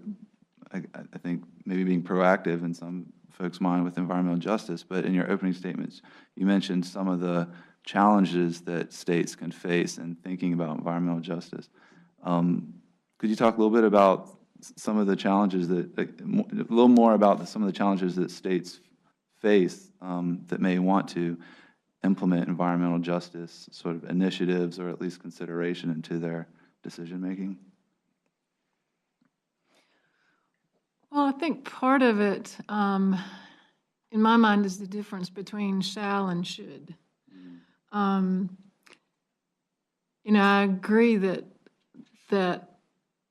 Speaker 3: I think, maybe being proactive in some folks' mind with environmental justice, but in your opening statements, you mentioned some of the challenges that states can face in thinking about environmental justice. Could you talk a little bit about some of the challenges a little more about some of the challenges that states face that may want to implement environmental justice sort of initiatives or at least consideration into their decision making?
Speaker 6: Well, I think part of it, in my mind, is the difference between shall and should. I agree that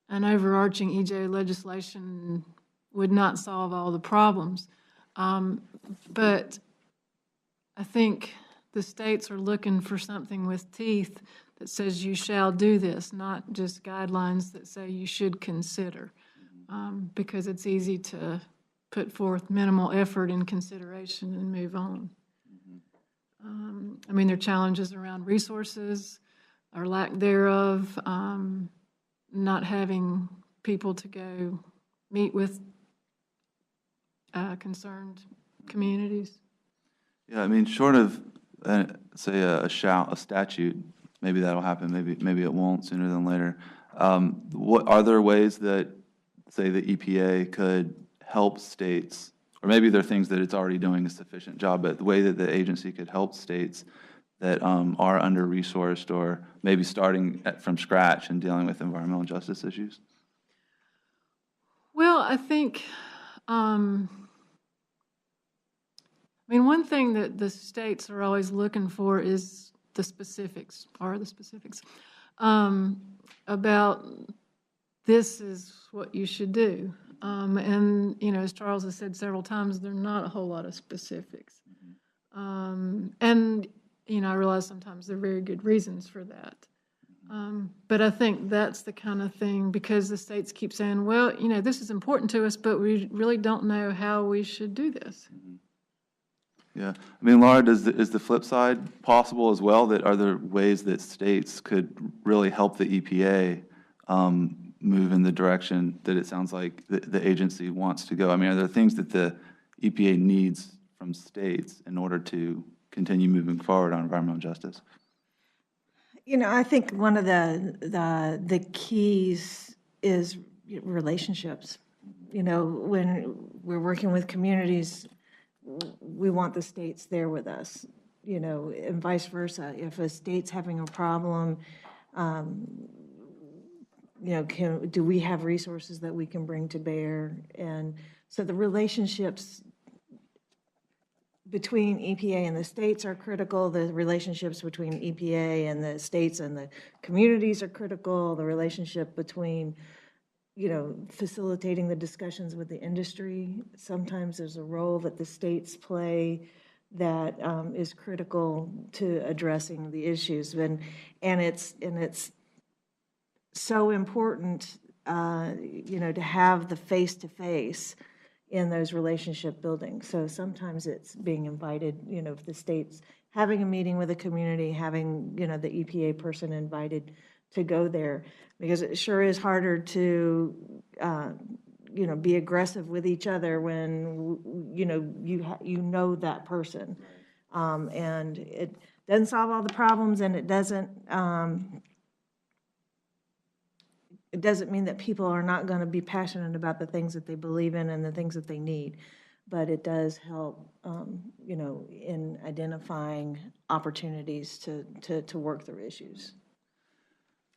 Speaker 6: an overarching EJ legislation would not solve all the problems, but I think the states are looking for something with teeth that says you shall do this, not just guidelines that say you should consider, because it's easy to put forth minimal effort and consideration and move on. I mean, there are challenges around resources or lack thereof, not having people to go meet with concerned communities.
Speaker 3: Yeah, I mean, short of, say, a statute, maybe that'll happen, maybe it won't sooner than later. What are there ways that, say, the EPA could help states, or maybe there are things that it's already doing a sufficient job, but the way that the agency could help states that are under-resourced or maybe starting from scratch and dealing with environmental justice issues?
Speaker 6: Well, I think, one thing that the states are always looking for is the specifics, about this is what you should do. And, as Charles has said several times, there are not a whole lot of specifics. And, I realize sometimes there are very good reasons for that. But I think that's the kind of thing, because the states keep saying, well, this is important to us, but we really don't know how we should do this.
Speaker 3: Yeah. I mean, Laura, is the flip side possible as well? That are there ways that states could really help the EPA move in the direction that it sounds like the agency wants to go? I mean, are there things that the EPA needs from states in order to continue moving forward on environmental justice?
Speaker 5: I think one of the keys is relationships. When we're working with communities, we want the states there with us, and vice versa. If a state's having a problem, do we have resources that we can bring to bear? And so the relationships between EPA and the states are critical. The relationships between EPA and the states and the communities are critical. The relationship between, facilitating the discussions with the industry. Sometimes there's a role that the states play that is critical to addressing the issues. And it's so important, to have the face-to-face in those relationship buildings. So sometimes it's being invited, if the state's having a meeting with a community, having, the EPA person invited to go there, because it sure is harder to, be aggressive with each other when, you know that person. And it doesn't solve all the problems, and it doesn't mean that people are not going to be passionate about the things that they believe in and the things that they need. But it does help, in identifying opportunities to work through issues.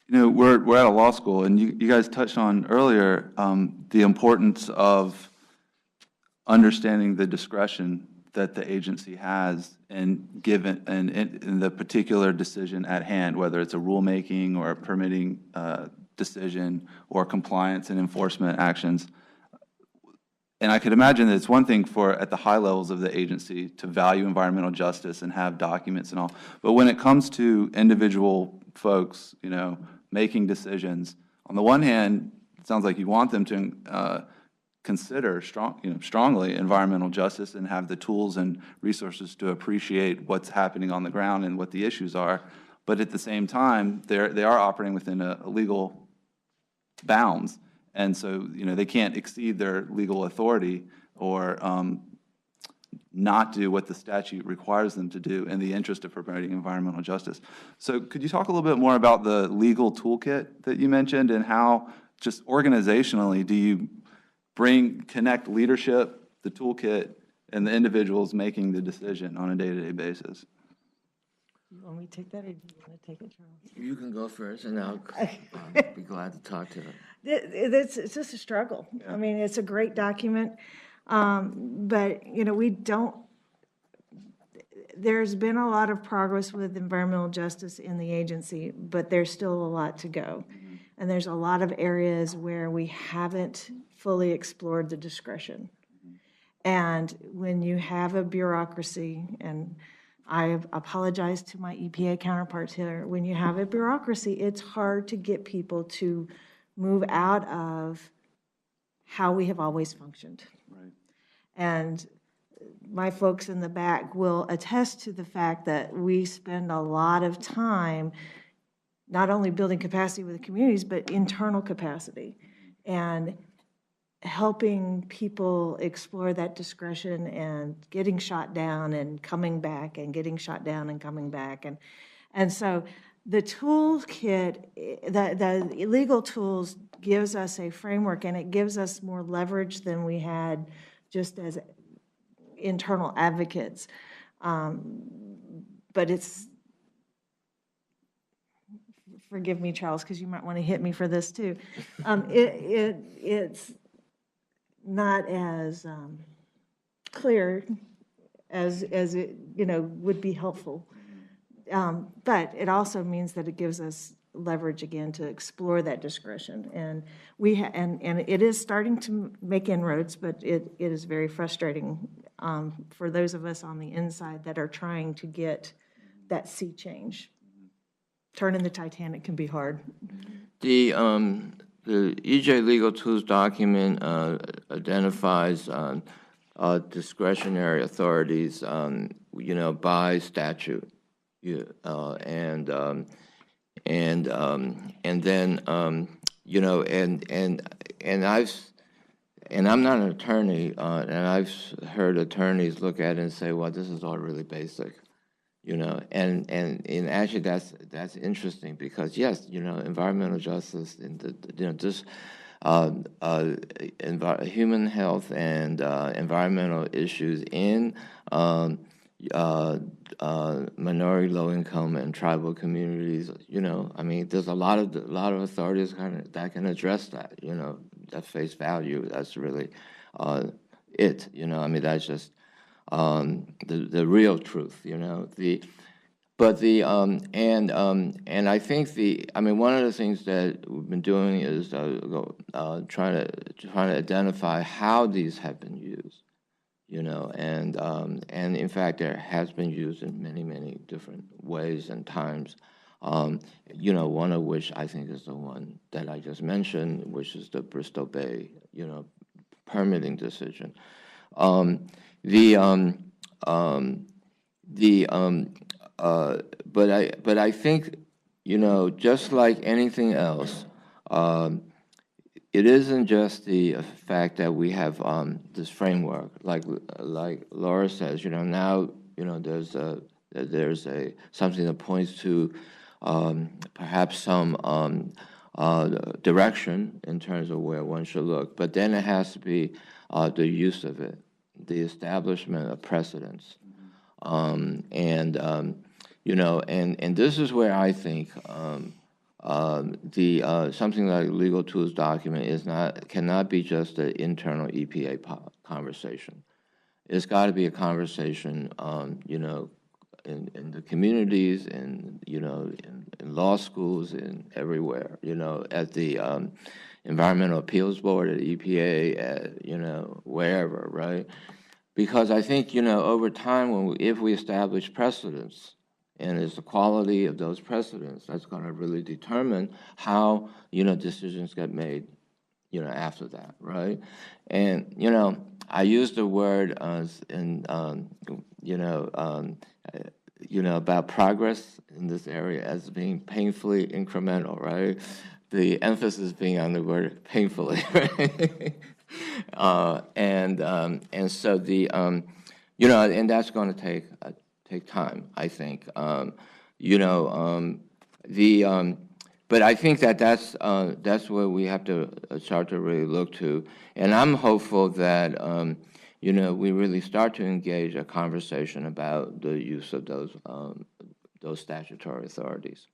Speaker 3: We're at a law school, and you guys touched on earlier the importance of understanding the discretion that the agency has in the particular decision at hand, whether it's a rulemaking or a permitting decision or compliance and enforcement actions. And I could imagine that it's one thing at the high levels of the agency to value environmental justice and have documents and all, but when it comes to individual folks, making decisions, on the one hand, it sounds like you want them to consider strongly environmental justice and have the tools and resources to appreciate what's happening on the ground and what the issues are, but at the same time, they are operating within a legal bounds. And so, they can't exceed their legal authority or not do what the statute requires them to do in the interest of promoting environmental justice. So could you talk a little bit more about the legal toolkit that you mentioned and how, just organizationally, do you connect leadership, the toolkit, and the individuals making the decision on a day-to-day basis?
Speaker 5: You want me to take that, or do you want to take it, Charles?
Speaker 4: You can go first, and I'll be glad to talk to them.
Speaker 5: It's just a struggle. Yeah. I mean, it's a great document, but, we don't, there's been a lot of progress with environmental justice in the agency, but there's still a lot to go. Mm-hmm. And there's a lot of areas where we haven't fully explored the discretion. Mm-hmm. And when you have a bureaucracy, and I apologize to my EPA counterparts here, when you have a bureaucracy, it's hard to get people to move out of how we have always functioned. Right. And my folks in the back will attest to the fact that we spend a lot of time not only building capacity with the communities, but internal capacity, and helping people explore that discretion and getting shot down and coming back and getting shot down and coming back. And so the toolkit, the legal tools gives us a framework, and it gives us more leverage than we had just as internal advocates. But it's, forgive me, Charles, because you might want to hit me for this too. It's not as clear as it would be helpful, but it also means that it gives us leverage again to explore that discretion, and and it is starting to make inroads, but it is very frustrating for those of us on the inside that are trying to get that sea change. Turning the Titanic can be hard.
Speaker 4: The EJ Legal Tools document identifies discretionary authorities, by statute, and then and I'm not an attorney, and I've heard attorneys look at it and say, well, this is all really basic. And actually that's interesting, because yes, environmental justice and human health and environmental issues in minority, low income, and tribal communities. There's a lot of authorities that can address that. At face value, that's really it. That's just the real truth, and I think one of the things that we've been doing is trying to identify how these have been used, you know, and in fact, there has been used in many, many different ways and times. You know, one of which I think is the one that I just mentioned, which is the Bristol Bay, you know, permitting decision. But I think, you know, just like anything else, it isn't just the fact that we have this framework, like Laura says. You know, now, you know, there's a something that points to perhaps some direction in terms of where one should look. But then it has to be the use of it, the establishment of precedents, you know, and this is where I think something like legal tools document cannot be just an internal EPA conversation. It's got to be a conversation, you know, in the communities, and you know, in law schools, and everywhere. You know, at the Environmental Appeals Board, at EPA, at, you know, wherever, right? Because I think, you know, over time, if we establish precedents, and it's the quality of those precedents that's going to really determine how, you know, decisions get made, you know, after that, right? And, you know, I use the word you know, about progress in this area as being painfully incremental, right? The emphasis being on the word painfully, right? And so you know, and that's going to take time, I think. You know, but I think that's where we have to start to really look to, and I'm hopeful that you know, we really start to engage a conversation about the use of those statutory authorities.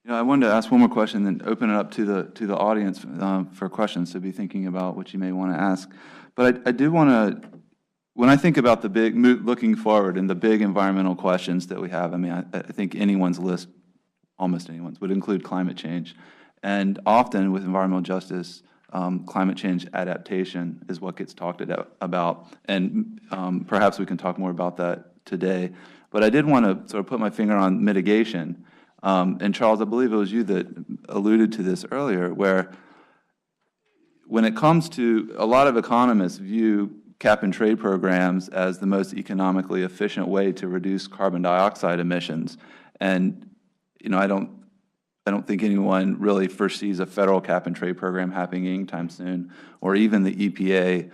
Speaker 3: You know, I wanted to ask one more question, then open it up to the audience for questions to be thinking about what you may want to ask. But I do want to, when I think about the big, looking forward and the big environmental questions that we have, I mean, I think anyone's list, almost anyone's, would include climate change. And often with environmental justice, climate change adaptation is what gets talked about, and perhaps we can talk more about that today. But I did want to sort of put my finger on mitigation. And Charles, I believe it was you that alluded to this earlier, where when it comes to, a lot of economists view cap and trade programs as the most economically efficient way to reduce carbon dioxide emissions. And, you know, I don't think anyone really foresees a federal cap and trade program happening anytime soon, or even the EPA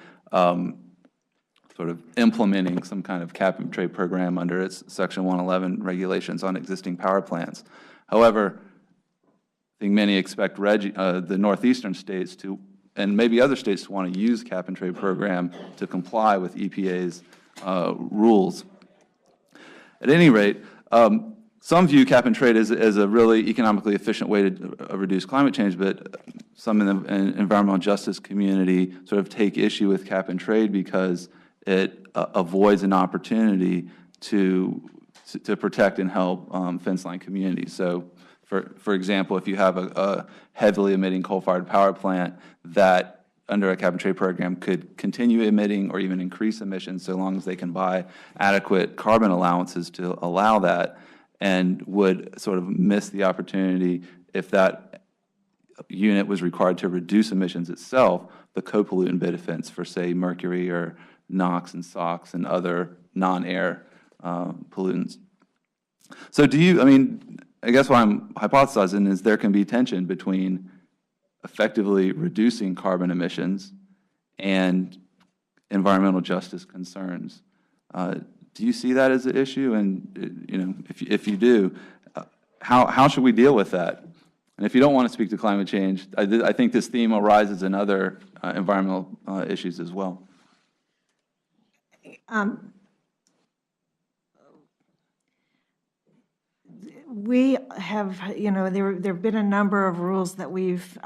Speaker 3: sort of implementing some kind of cap and trade program under its Section 111 regulations on existing power plants. However, I think many expect the northeastern states to, and maybe other states, to want to use cap and trade program to comply with EPA's rules. At any rate, some view cap and trade as a really economically efficient way to reduce climate change, but some in the environmental justice community sort of take issue with cap and trade because it avoids an opportunity to protect and help fence-line communities. So, for example, if you have a heavily emitting coal-fired power plant that, under a cap and trade program, could continue emitting or even increase emissions so long as they can buy adequate carbon allowances to allow that, and would sort of miss the opportunity if that unit was required to reduce emissions itself, the co-pollutant benefits for, say, mercury or NOx and SOx and other non-air pollutants. So do you, I mean, I guess what I'm hypothesizing is there can be tension between effectively reducing carbon emissions and environmental justice concerns. Do you see that as an issue? And, you know, if you do, how should we deal with that? And if you don't want to speak to climate change, I think this theme arises in other environmental issues as well.
Speaker 5: We have, you know, there have been a number of rules that we've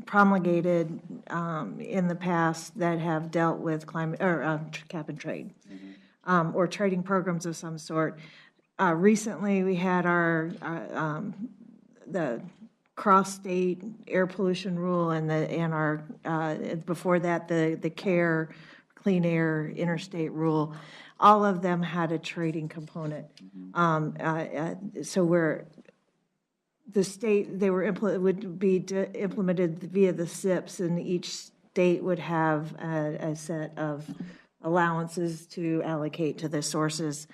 Speaker 5: promulgated in the past that have dealt with climate or cap and trade, or trading programs of some sort. Recently, we had the cross-state air pollution rule, and our before that the CARE, clean air, interstate rule, all of them had a trading component. So where the state, they were would be implemented via the SIPs, and each state would have a set of allowances to allocate to the sources.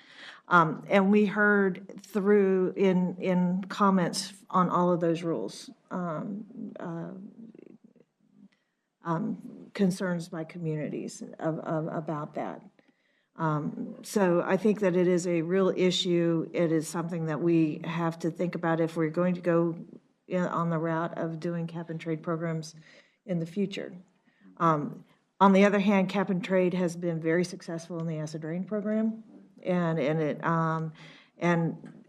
Speaker 5: And we heard through in comments on all of those rules, concerns by communities about that. So I think that it is a real issue. It is something that we have to think about if we're going to go on the route of doing cap and trade programs in the future. On the other hand, cap and trade has been very successful in the acid rain program, and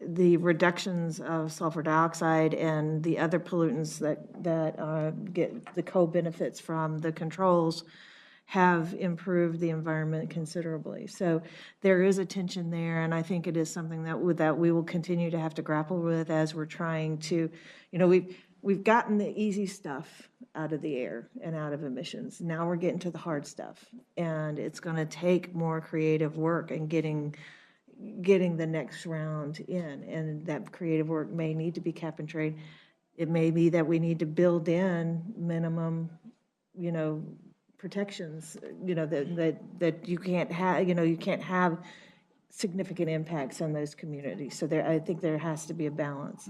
Speaker 5: the reductions of sulfur dioxide and the other pollutants that get the co-benefits from the controls have improved the environment considerably. So there is a tension there, and I think it is something that we will continue to have to grapple with as we're trying to, we've gotten the easy stuff out of the air and out of emissions. Now we're getting to the hard stuff, and it's going to take more creative work and getting the next round in, and that creative work may need to be cap and trade. It may be that we need to build in minimum, protections, that you can't have, you can't have significant impacts on those communities. So I think there has to be a balance.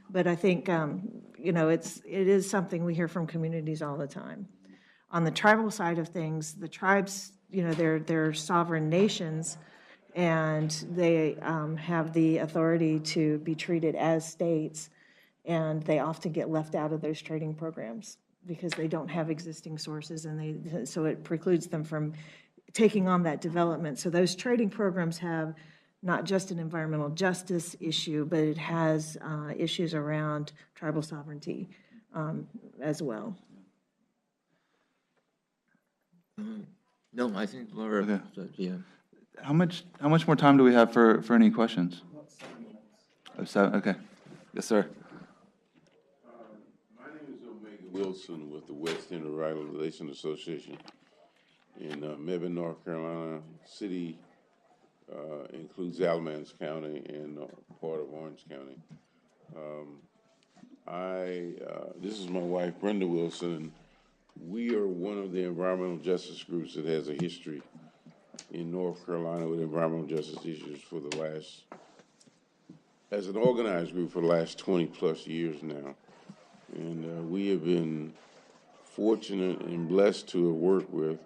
Speaker 5: But I think, it is something we hear from communities all the time. On the tribal side of things, the tribes, they're sovereign nations, and they have the authority to be treated as states, and they often get left out of those trading programs because they don't have existing sources, and so it precludes them from taking on that development. So those trading programs have not just an environmental justice issue, but it has issues around tribal sovereignty as well.
Speaker 4: No, I think Laura,
Speaker 3: Okay.
Speaker 4: yeah.
Speaker 3: How much more time do we have for any questions? 7, okay. Yes, sir.
Speaker 7: My name is Omega Wilson with the West End Revitalization Association in Mebane, North Carolina. City includes Alamance County and part of Orange County. This is my wife, Brenda Wilson, and we are one of the environmental justice groups that has a history in North Carolina with environmental justice issues for the last, as an organized group for the last 20 plus years now. And we have been fortunate and blessed to have worked with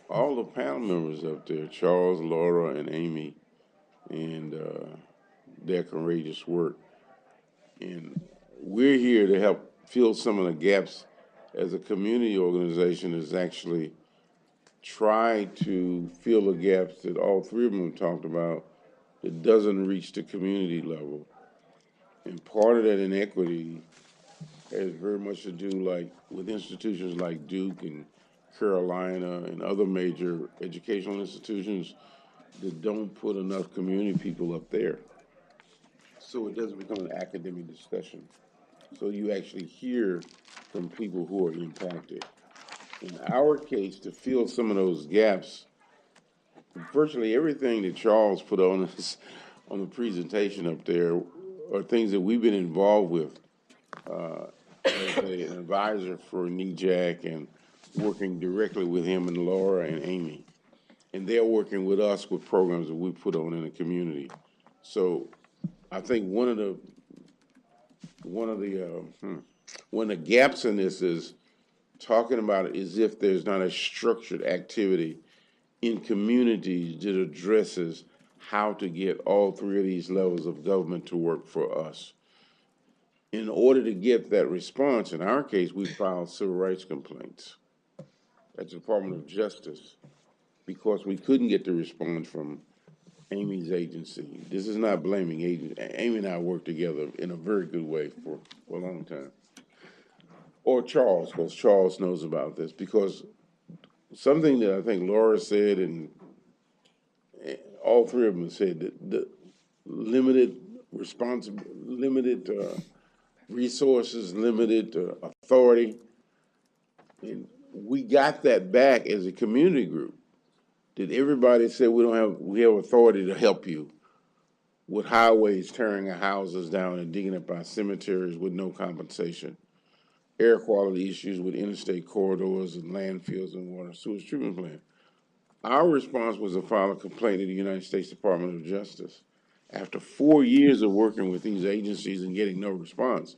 Speaker 7: all the panel members up there, Charles, Laura, and Amy, and their courageous work. And we're here to help fill some of the gaps as a community organization that's actually tried to fill the gaps that all three of them talked about that doesn't reach the community level. And part of that inequity has very much to do with institutions like Duke and Carolina and other major educational institutions that don't put enough community people up there. So it doesn't become an academic discussion. So you actually hear from people who are impacted. In our case, to fill some of those gaps, virtually everything that Charles put on us on the presentation up there are things that we've been involved with as an advisor for NEJAC and working directly with him and Laura and Amy. And they're working with us with programs that we put on in the community. So I think one of the gaps in this is talking about it as if there's not a structured activity in communities that addresses how to get all three of these levels of government to work for us. In order to get that response, in our case, we filed civil rights complaints at the Department of Justice because we couldn't get the response from Amy's agency. This is not blaming agency. Amy and I worked together in a very good way for a long time. Or Charles, because Charles knows about this, because something that I think Laura said and all three of them said, that the limited resources, limited authority, and we got that back as a community group. Did everybody say we have authority to help you with highways tearing our houses down and digging up our cemeteries with no compensation? Air quality issues with interstate corridors and landfills and water sewage treatment plant. Our response was to file a complaint to the United States Department of Justice. After 4 years of working with these agencies and getting no response,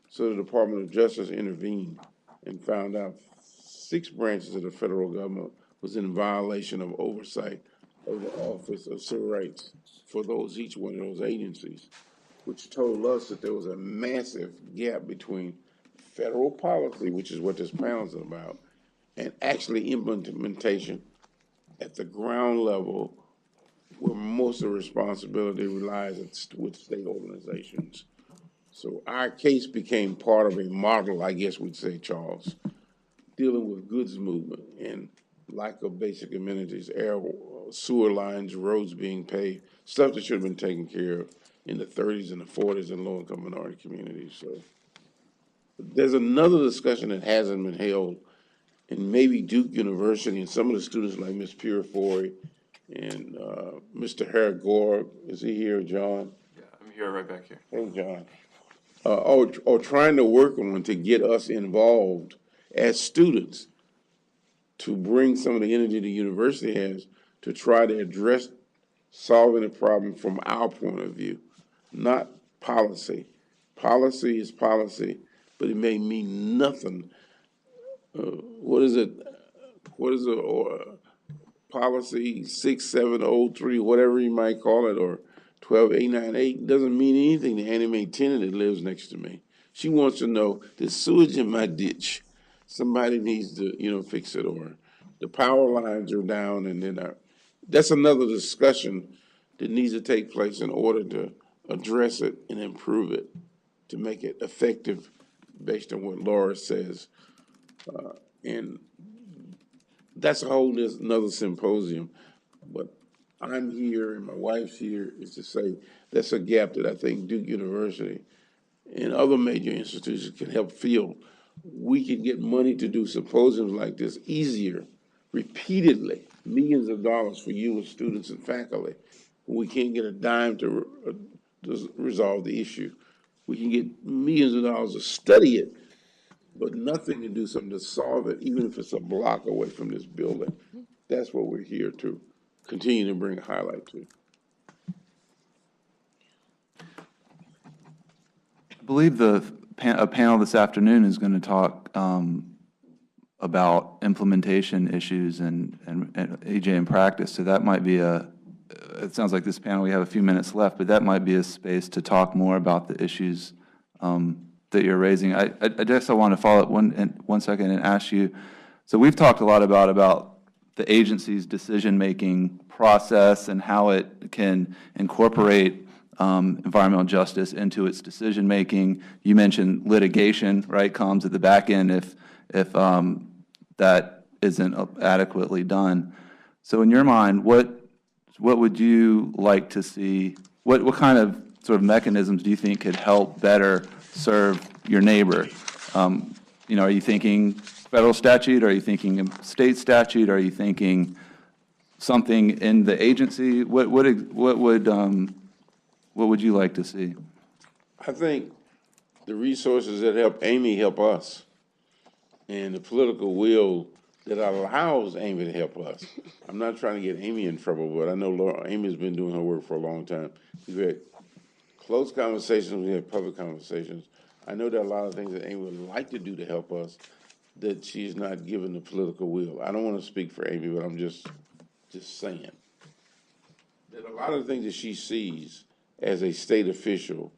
Speaker 7: so the Department of Justice intervened and found out 6 branches of the federal government was in violation of oversight of the Office of Civil Rights for each one of those agencies, which told us that there was a massive gap between federal policy, which is what this panel is about, and actually implementation at the ground level, where most of the responsibility relies with state organizations. So our case became part of a model, I guess we'd say, Charles, dealing with goods movement and lack of basic amenities, air, sewer lines, roads being paved, stuff that should have been taken care of in the 30s and the 40s in low-income minority communities. So there's another discussion that hasn't been held, and maybe Duke University and some of the students like Ms. Purifoy and Mr. Harry Gore, is he here, John?
Speaker 3: Yeah, I'm here right back here.
Speaker 7: Hey, John. Or trying to work on to get us involved as students to bring some of the energy the university has to try to address solving the problem from our point of view, not policy. Policy is policy, but it may mean nothing. What is it? Or policy 6703, whatever you might call it, or 12898 doesn't mean anything to Annie Mae Tennant that lives next to me. She wants to know there's sewage in my ditch. Somebody needs to, fix it, or the power lines are down, and then that's another discussion that needs to take place in order to address it and improve it, to make it effective based on what Laura says. And that's a whole another symposium. But I'm here and my wife's here is to say that's a gap that I think Duke University and other major institutions can help fill. We can get money to do symposiums like this easier, repeatedly, millions of dollars for you as students and faculty. We can't get a dime to resolve the issue. We can get millions of dollars to study it, but nothing to do something to solve it, even if it's a block away from this building. That's what we're here to continue to bring a highlight to.
Speaker 3: I believe a panel this afternoon is going to talk about implementation issues and AJ in practice. So that might be it sounds like this panel, we have a few minutes left, but that might be a space to talk more about the issues that you're raising. I guess I want to follow up one second and ask you, so we've talked a lot about the agency's decision-making process and how it can incorporate environmental justice into its decision-making. You mentioned litigation, right, comes at the back end if that isn't adequately done. So in your mind, what would you like to see? What kind of sort of mechanisms do you think could help better serve your neighbor? Are you thinking federal statute? Are you thinking state statute? Are you thinking something in the agency? What would you like to see?
Speaker 7: I think the resources that help Amy help us, and the political will that allows Amy to help us. I'm not trying to get Amy in trouble, but I know Amy's been doing her work for a long time. We've had close conversations, we had public conversations. I know there are a lot of things that Amy would like to do to help us that she's not given the political will. I don't want to speak for Amy, but I'm just saying that a lot of things that she sees as a state official,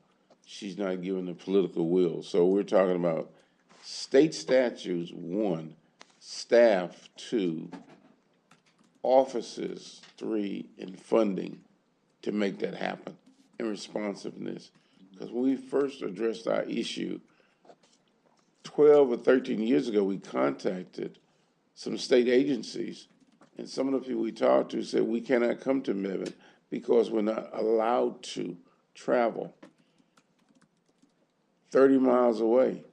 Speaker 7: she's not given the political will. So we're talking about state statutes, 1, staff, 2, offices, 3, and funding to make that happen, and responsiveness. Because when we first addressed our issue 12 or 13 years ago, we contacted some state agencies, and some of the people we talked to said we cannot come to Mebane because we're not allowed to travel 30 miles away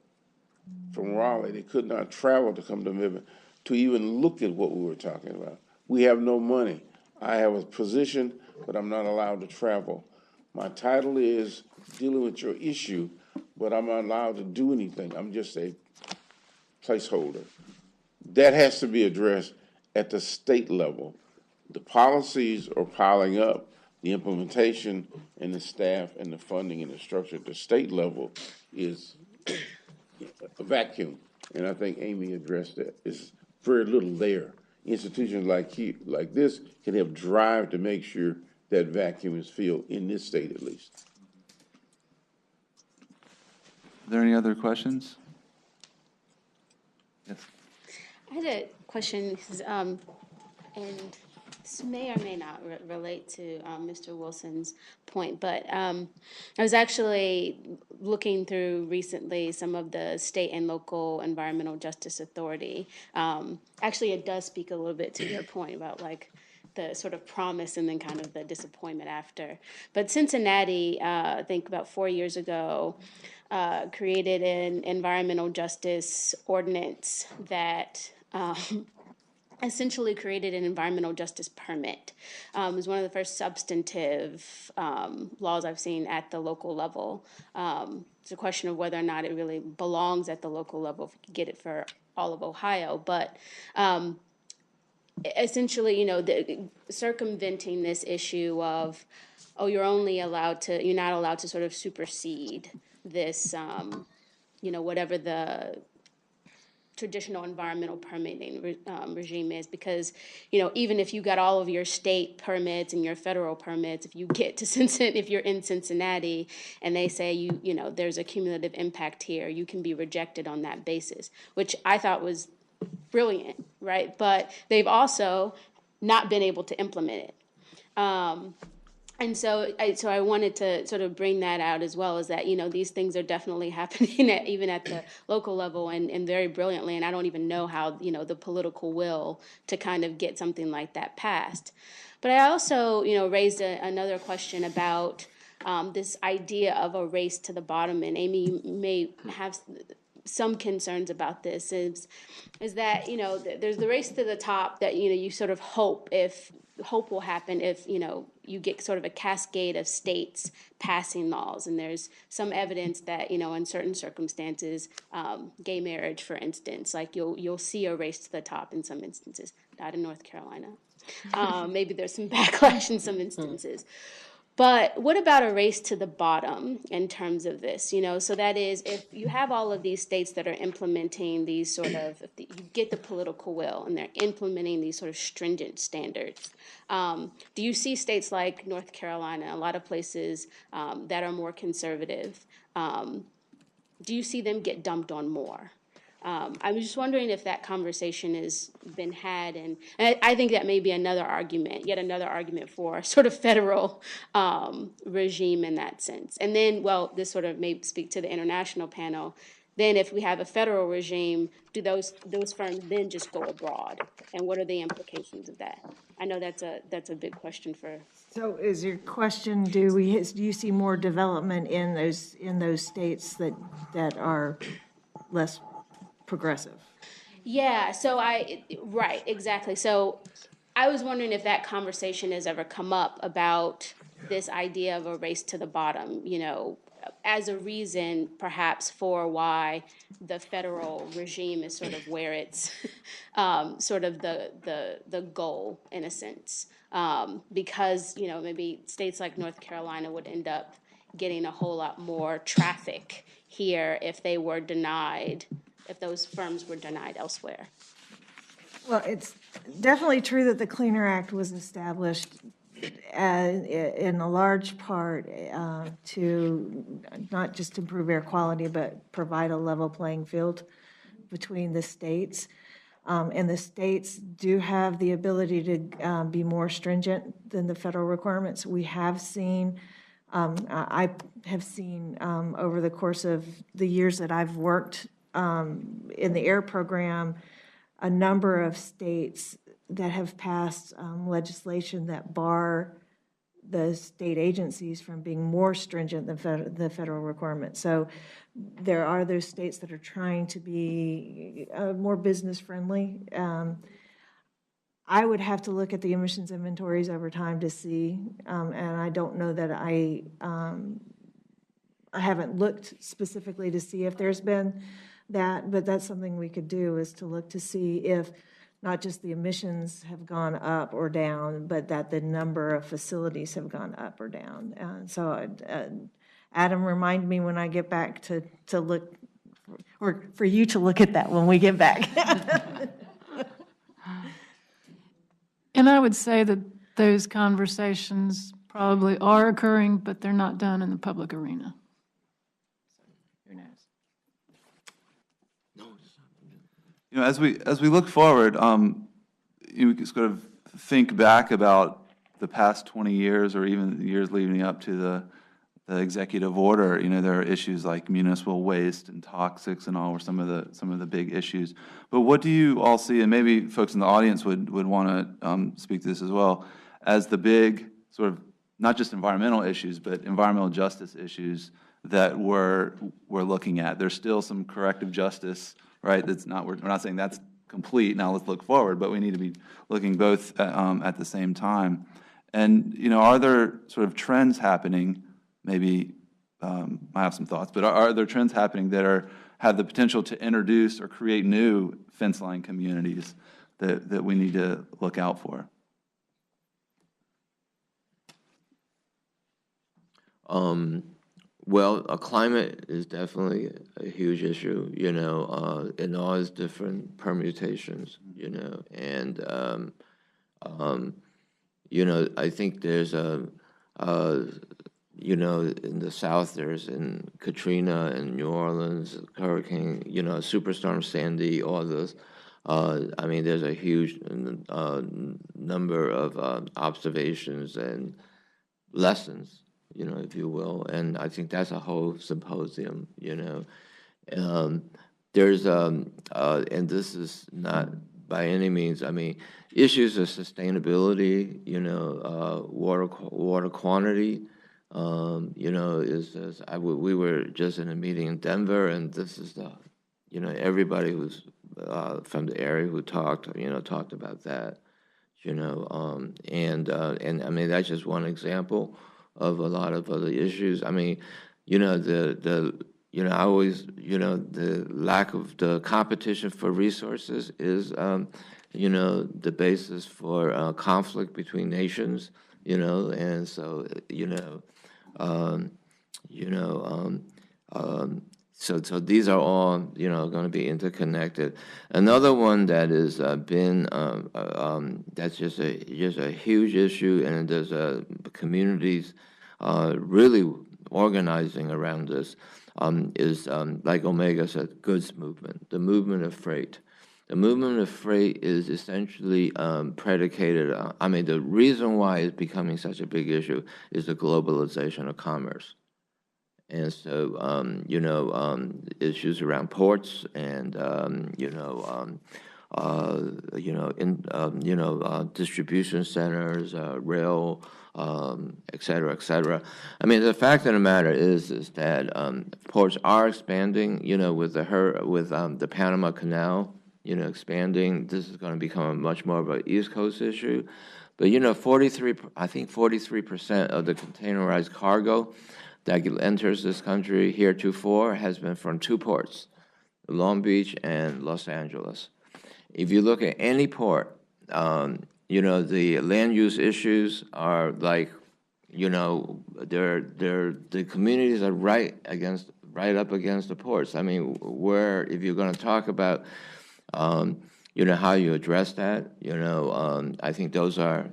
Speaker 7: from Raleigh. They could not travel to come to Mebane to even look at what we were talking about. We have no money. I have a position, but I'm not allowed to travel. My title is dealing with your issue, but I'm not allowed to do anything. I'm just a placeholder. That has to be addressed at the state level. The policies are piling up. The implementation and the staff and the funding and the structure at the state level is a vacuum. And I think Amy addressed that. There's very little there. Institutions like this can help drive to make sure that vacuum is filled in this state at least.
Speaker 3: Are there any other questions? Yes.
Speaker 2: I had a question, and this may or may not relate to Mr. Wilson's point, but I was actually looking through recently some of the state and local environmental justice authority. Actually, it does speak a little bit to your point about like the sort of promise and then kind of the disappointment after. But Cincinnati, I think about 4 years ago, created an environmental justice ordinance that essentially created an environmental justice permit. It was one of the first substantive laws I've seen at the local level. It's a question of whether or not it really belongs at the local level, if we could get it for all of Ohio. But essentially, you know, circumventing this issue of, oh, you're not allowed to sort of supersede this, you know, whatever the traditional environmental permitting regime is, because, you know, even if you got all of your state permits and your federal permits, if you get to Cincinnati, if you're in Cincinnati and they say you know, there's a cumulative impact here, you can be rejected on that basis, which I thought was brilliant, right? But they've also not been able to implement it. And so I wanted to sort of bring that out as well, as that, you know, these things are definitely happening even at the local level and very brilliantly. And I don't even know how, you know, the political will to kind of get something like that passed. But I also, you know, raised another question about this idea of a race to the bottom. And Amy may have some concerns about this is that, you know, there's the race to the top that, you know, you sort of hope will happen if, you know, you get sort of a cascade of states passing laws. And there's some evidence that, you know, in certain circumstances, gay marriage, for instance, like you'll see a race to the top in some instances, not in North Carolina. Maybe there's some backlash in some instances. But what about a race to the bottom in terms of this? You know, so that is, if you have all of these states that are implementing these sort of, you get the political will and they're implementing these sort of stringent standards. Do you see states like North Carolina, a lot of places that are more conservative, do you see them get dumped on more? I'm just wondering if that conversation has been had, and I think that may be yet another argument for a sort of federal regime in that sense. And then, well, this sort of may speak to the international panel. Then if we have a federal regime, do those firms then just go abroad? And what are the implications of that? I know that's a big question for.
Speaker 5: So is your question, do you see more development in those states that are less progressive?
Speaker 2: Yeah, so right, exactly. So I was wondering if that conversation has ever come up about this idea of a race to the bottom, you know, as a reason perhaps for why the federal regime is sort of where it's sort of the goal in a sense. Because, you know, maybe states like North Carolina would end up getting a whole lot more traffic here if those firms were denied elsewhere.
Speaker 5: Well, it's definitely true that the Cleaner Act was established in a large part to not just improve air quality, but provide a level playing field between the states. And the states do have the ability to be more stringent than the federal requirements. We have seen, I have seen over the course of the years that I've worked in the AIR program, a number of states that have passed legislation that bar the state agencies from being more stringent than the federal requirements. So there are those states that are trying to be more business friendly. I would have to look at the emissions inventories over time to see, and I don't know that I haven't looked specifically to see if there's been that, but that's something we could do, is to look to see if not just the emissions have gone up or down, but that the number of facilities have gone up or down. And so, Adam, remind me when I get back to look, or for you to look at that when we get back.
Speaker 6: And I would say that those conversations probably are occurring, but they're not done in the public arena. Who knows?
Speaker 3: You know, as we look forward, we can sort of think back about the past 20 years, or even the years leading up to the executive order. You know, there are issues like municipal waste and toxics and all were some of the big issues. But what do you all see, and maybe folks in the audience would want to speak to this as well, as the big sort of not just environmental issues, but environmental justice issues that we're looking at? There's still some corrective justice, right? That's not, we're not saying that's complete. Now let's look forward, but we need to be looking both at the same time. And you know, are there sort of trends happening? Maybe I have some thoughts, but are there trends happening that have the potential to introduce or create new fence line communities that we need to look out for?
Speaker 4: Well, climate is definitely a huge issue, you know, in all its different permutations, you know, and, you know, I think there's you know, in the South, there's in Katrina and New Orleans, Hurricane, you know, Superstorm Sandy, all this. I mean, there's a huge number of observations and lessons, you know, if you will. And I think that's a whole symposium, you know. There's, and this is not by any means, I mean, issues of sustainability, you know, water quantity, you know, we were just in a meeting in Denver, and this is the, you know, everybody who's from the area who talked about that, you know, and I mean, that's just one example of a lot of other issues. I mean, you know, you know, I always, you know, the lack of the competition for resources is, you know, the basis for conflict between nations, you know, and so, so these are all, you know, going to be interconnected. Another one that is been that's just a huge issue, and there's communities really organizing around this, is like Omega said, goods movement, the movement of freight. The movement of freight is essentially predicated on, I mean, the reason why it's becoming such a big issue is the globalization of commerce. And so, you know, issues around ports and, distribution centers, rail, et cetera, et cetera. I mean, the fact of the matter is that ports are expanding, you know, with the Panama Canal, you know, expanding. This is going to become much more of an East Coast issue. But, you know, I think 43% of the containerized cargo that enters this country heretofore has been from two ports, Long Beach and Los Angeles. If you look at any port, you know, the land use issues are like, you know, the communities are right up against the ports. I mean, if you're going to talk about, you know, how you address that, you know, I think those are,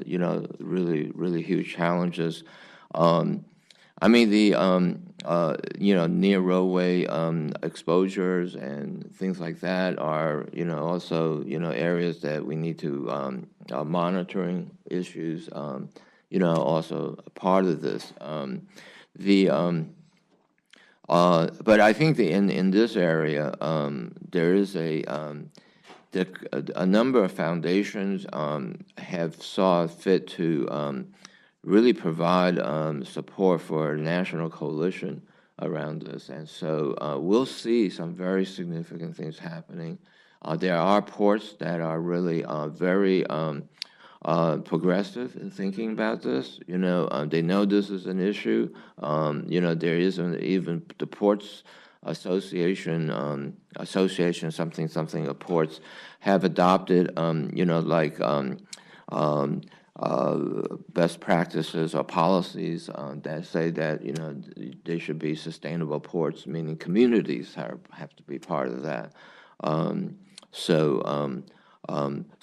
Speaker 4: you know, really, really huge challenges. I mean, you know, near roadway exposures and things like that are, you know, also, you know, areas that we need to, monitoring issues, you know, also a part of this. But I think in this area, there is a number of foundations have saw fit to really provide support for a national coalition around this. And so we'll see some very significant things happening There are ports that are really very progressive in thinking about this. You know, they know this is an issue. You know, there is even the ports association, something of ports have adopted, you know, like best practices or policies that say that, you know, they should be sustainable ports, meaning communities have to be part of that. So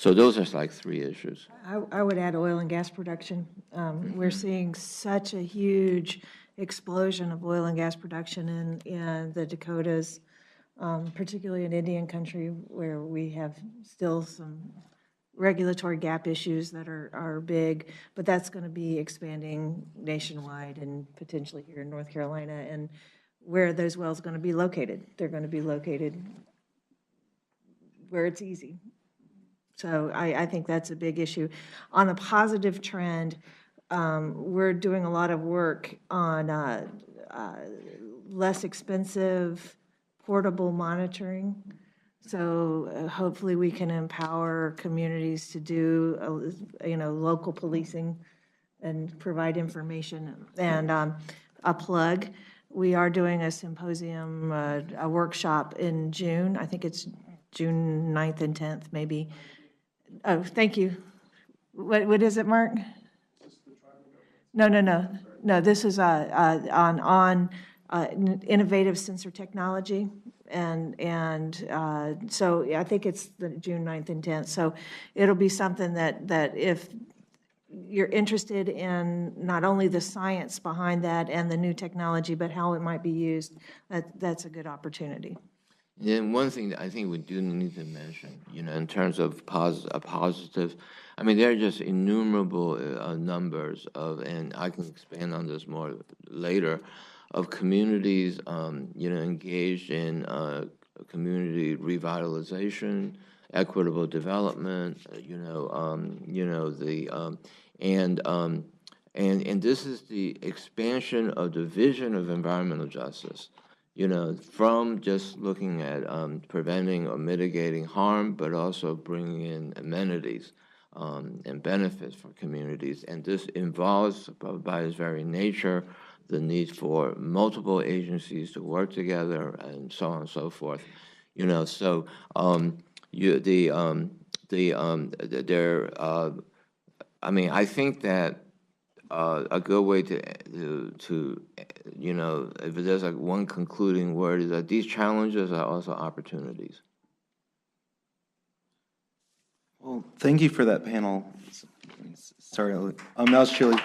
Speaker 4: those are like three issues.
Speaker 5: I would add oil and gas production. We're seeing such a huge explosion of oil and gas production in the Dakotas, particularly in Indian country, where we have still some regulatory gap issues that are big, but that's going to be expanding nationwide and potentially here in North Carolina. And where are those wells going to be located? They're going to be located where it's easy. So I think that's a big issue. On a positive trend, we're doing a lot of work on less expensive portable monitoring. So hopefully we can empower communities to do, you know, local policing and provide information. And a plug, we are doing a symposium, a workshop in June. I think it's June 9th and 10th, maybe. Oh, thank you. What is it, Mark? No, this is on innovative sensor technology. And so I think it's the June 9th and 10th. So it'll be something that if you're interested in not only the science behind that and the new technology, but how it might be used, that's a good opportunity.
Speaker 4: And one thing that I think we do need to mention, you know, in terms of positive, I mean, there are just innumerable numbers of, and I can expand on this more later, of communities, you know, engaged in community revitalization, equitable development, and this is the expansion of the vision of environmental justice. You know, from just looking at preventing or mitigating harm, but also bringing in amenities and benefits for communities. And this involves, by its very nature, the need for multiple agencies to work together and so on and so forth. You know, so I mean, I think that a good way to you know, if there's like one concluding word, is that these challenges are also opportunities.
Speaker 8: Well, thank you for that panel. Sorry, now it's Shirley.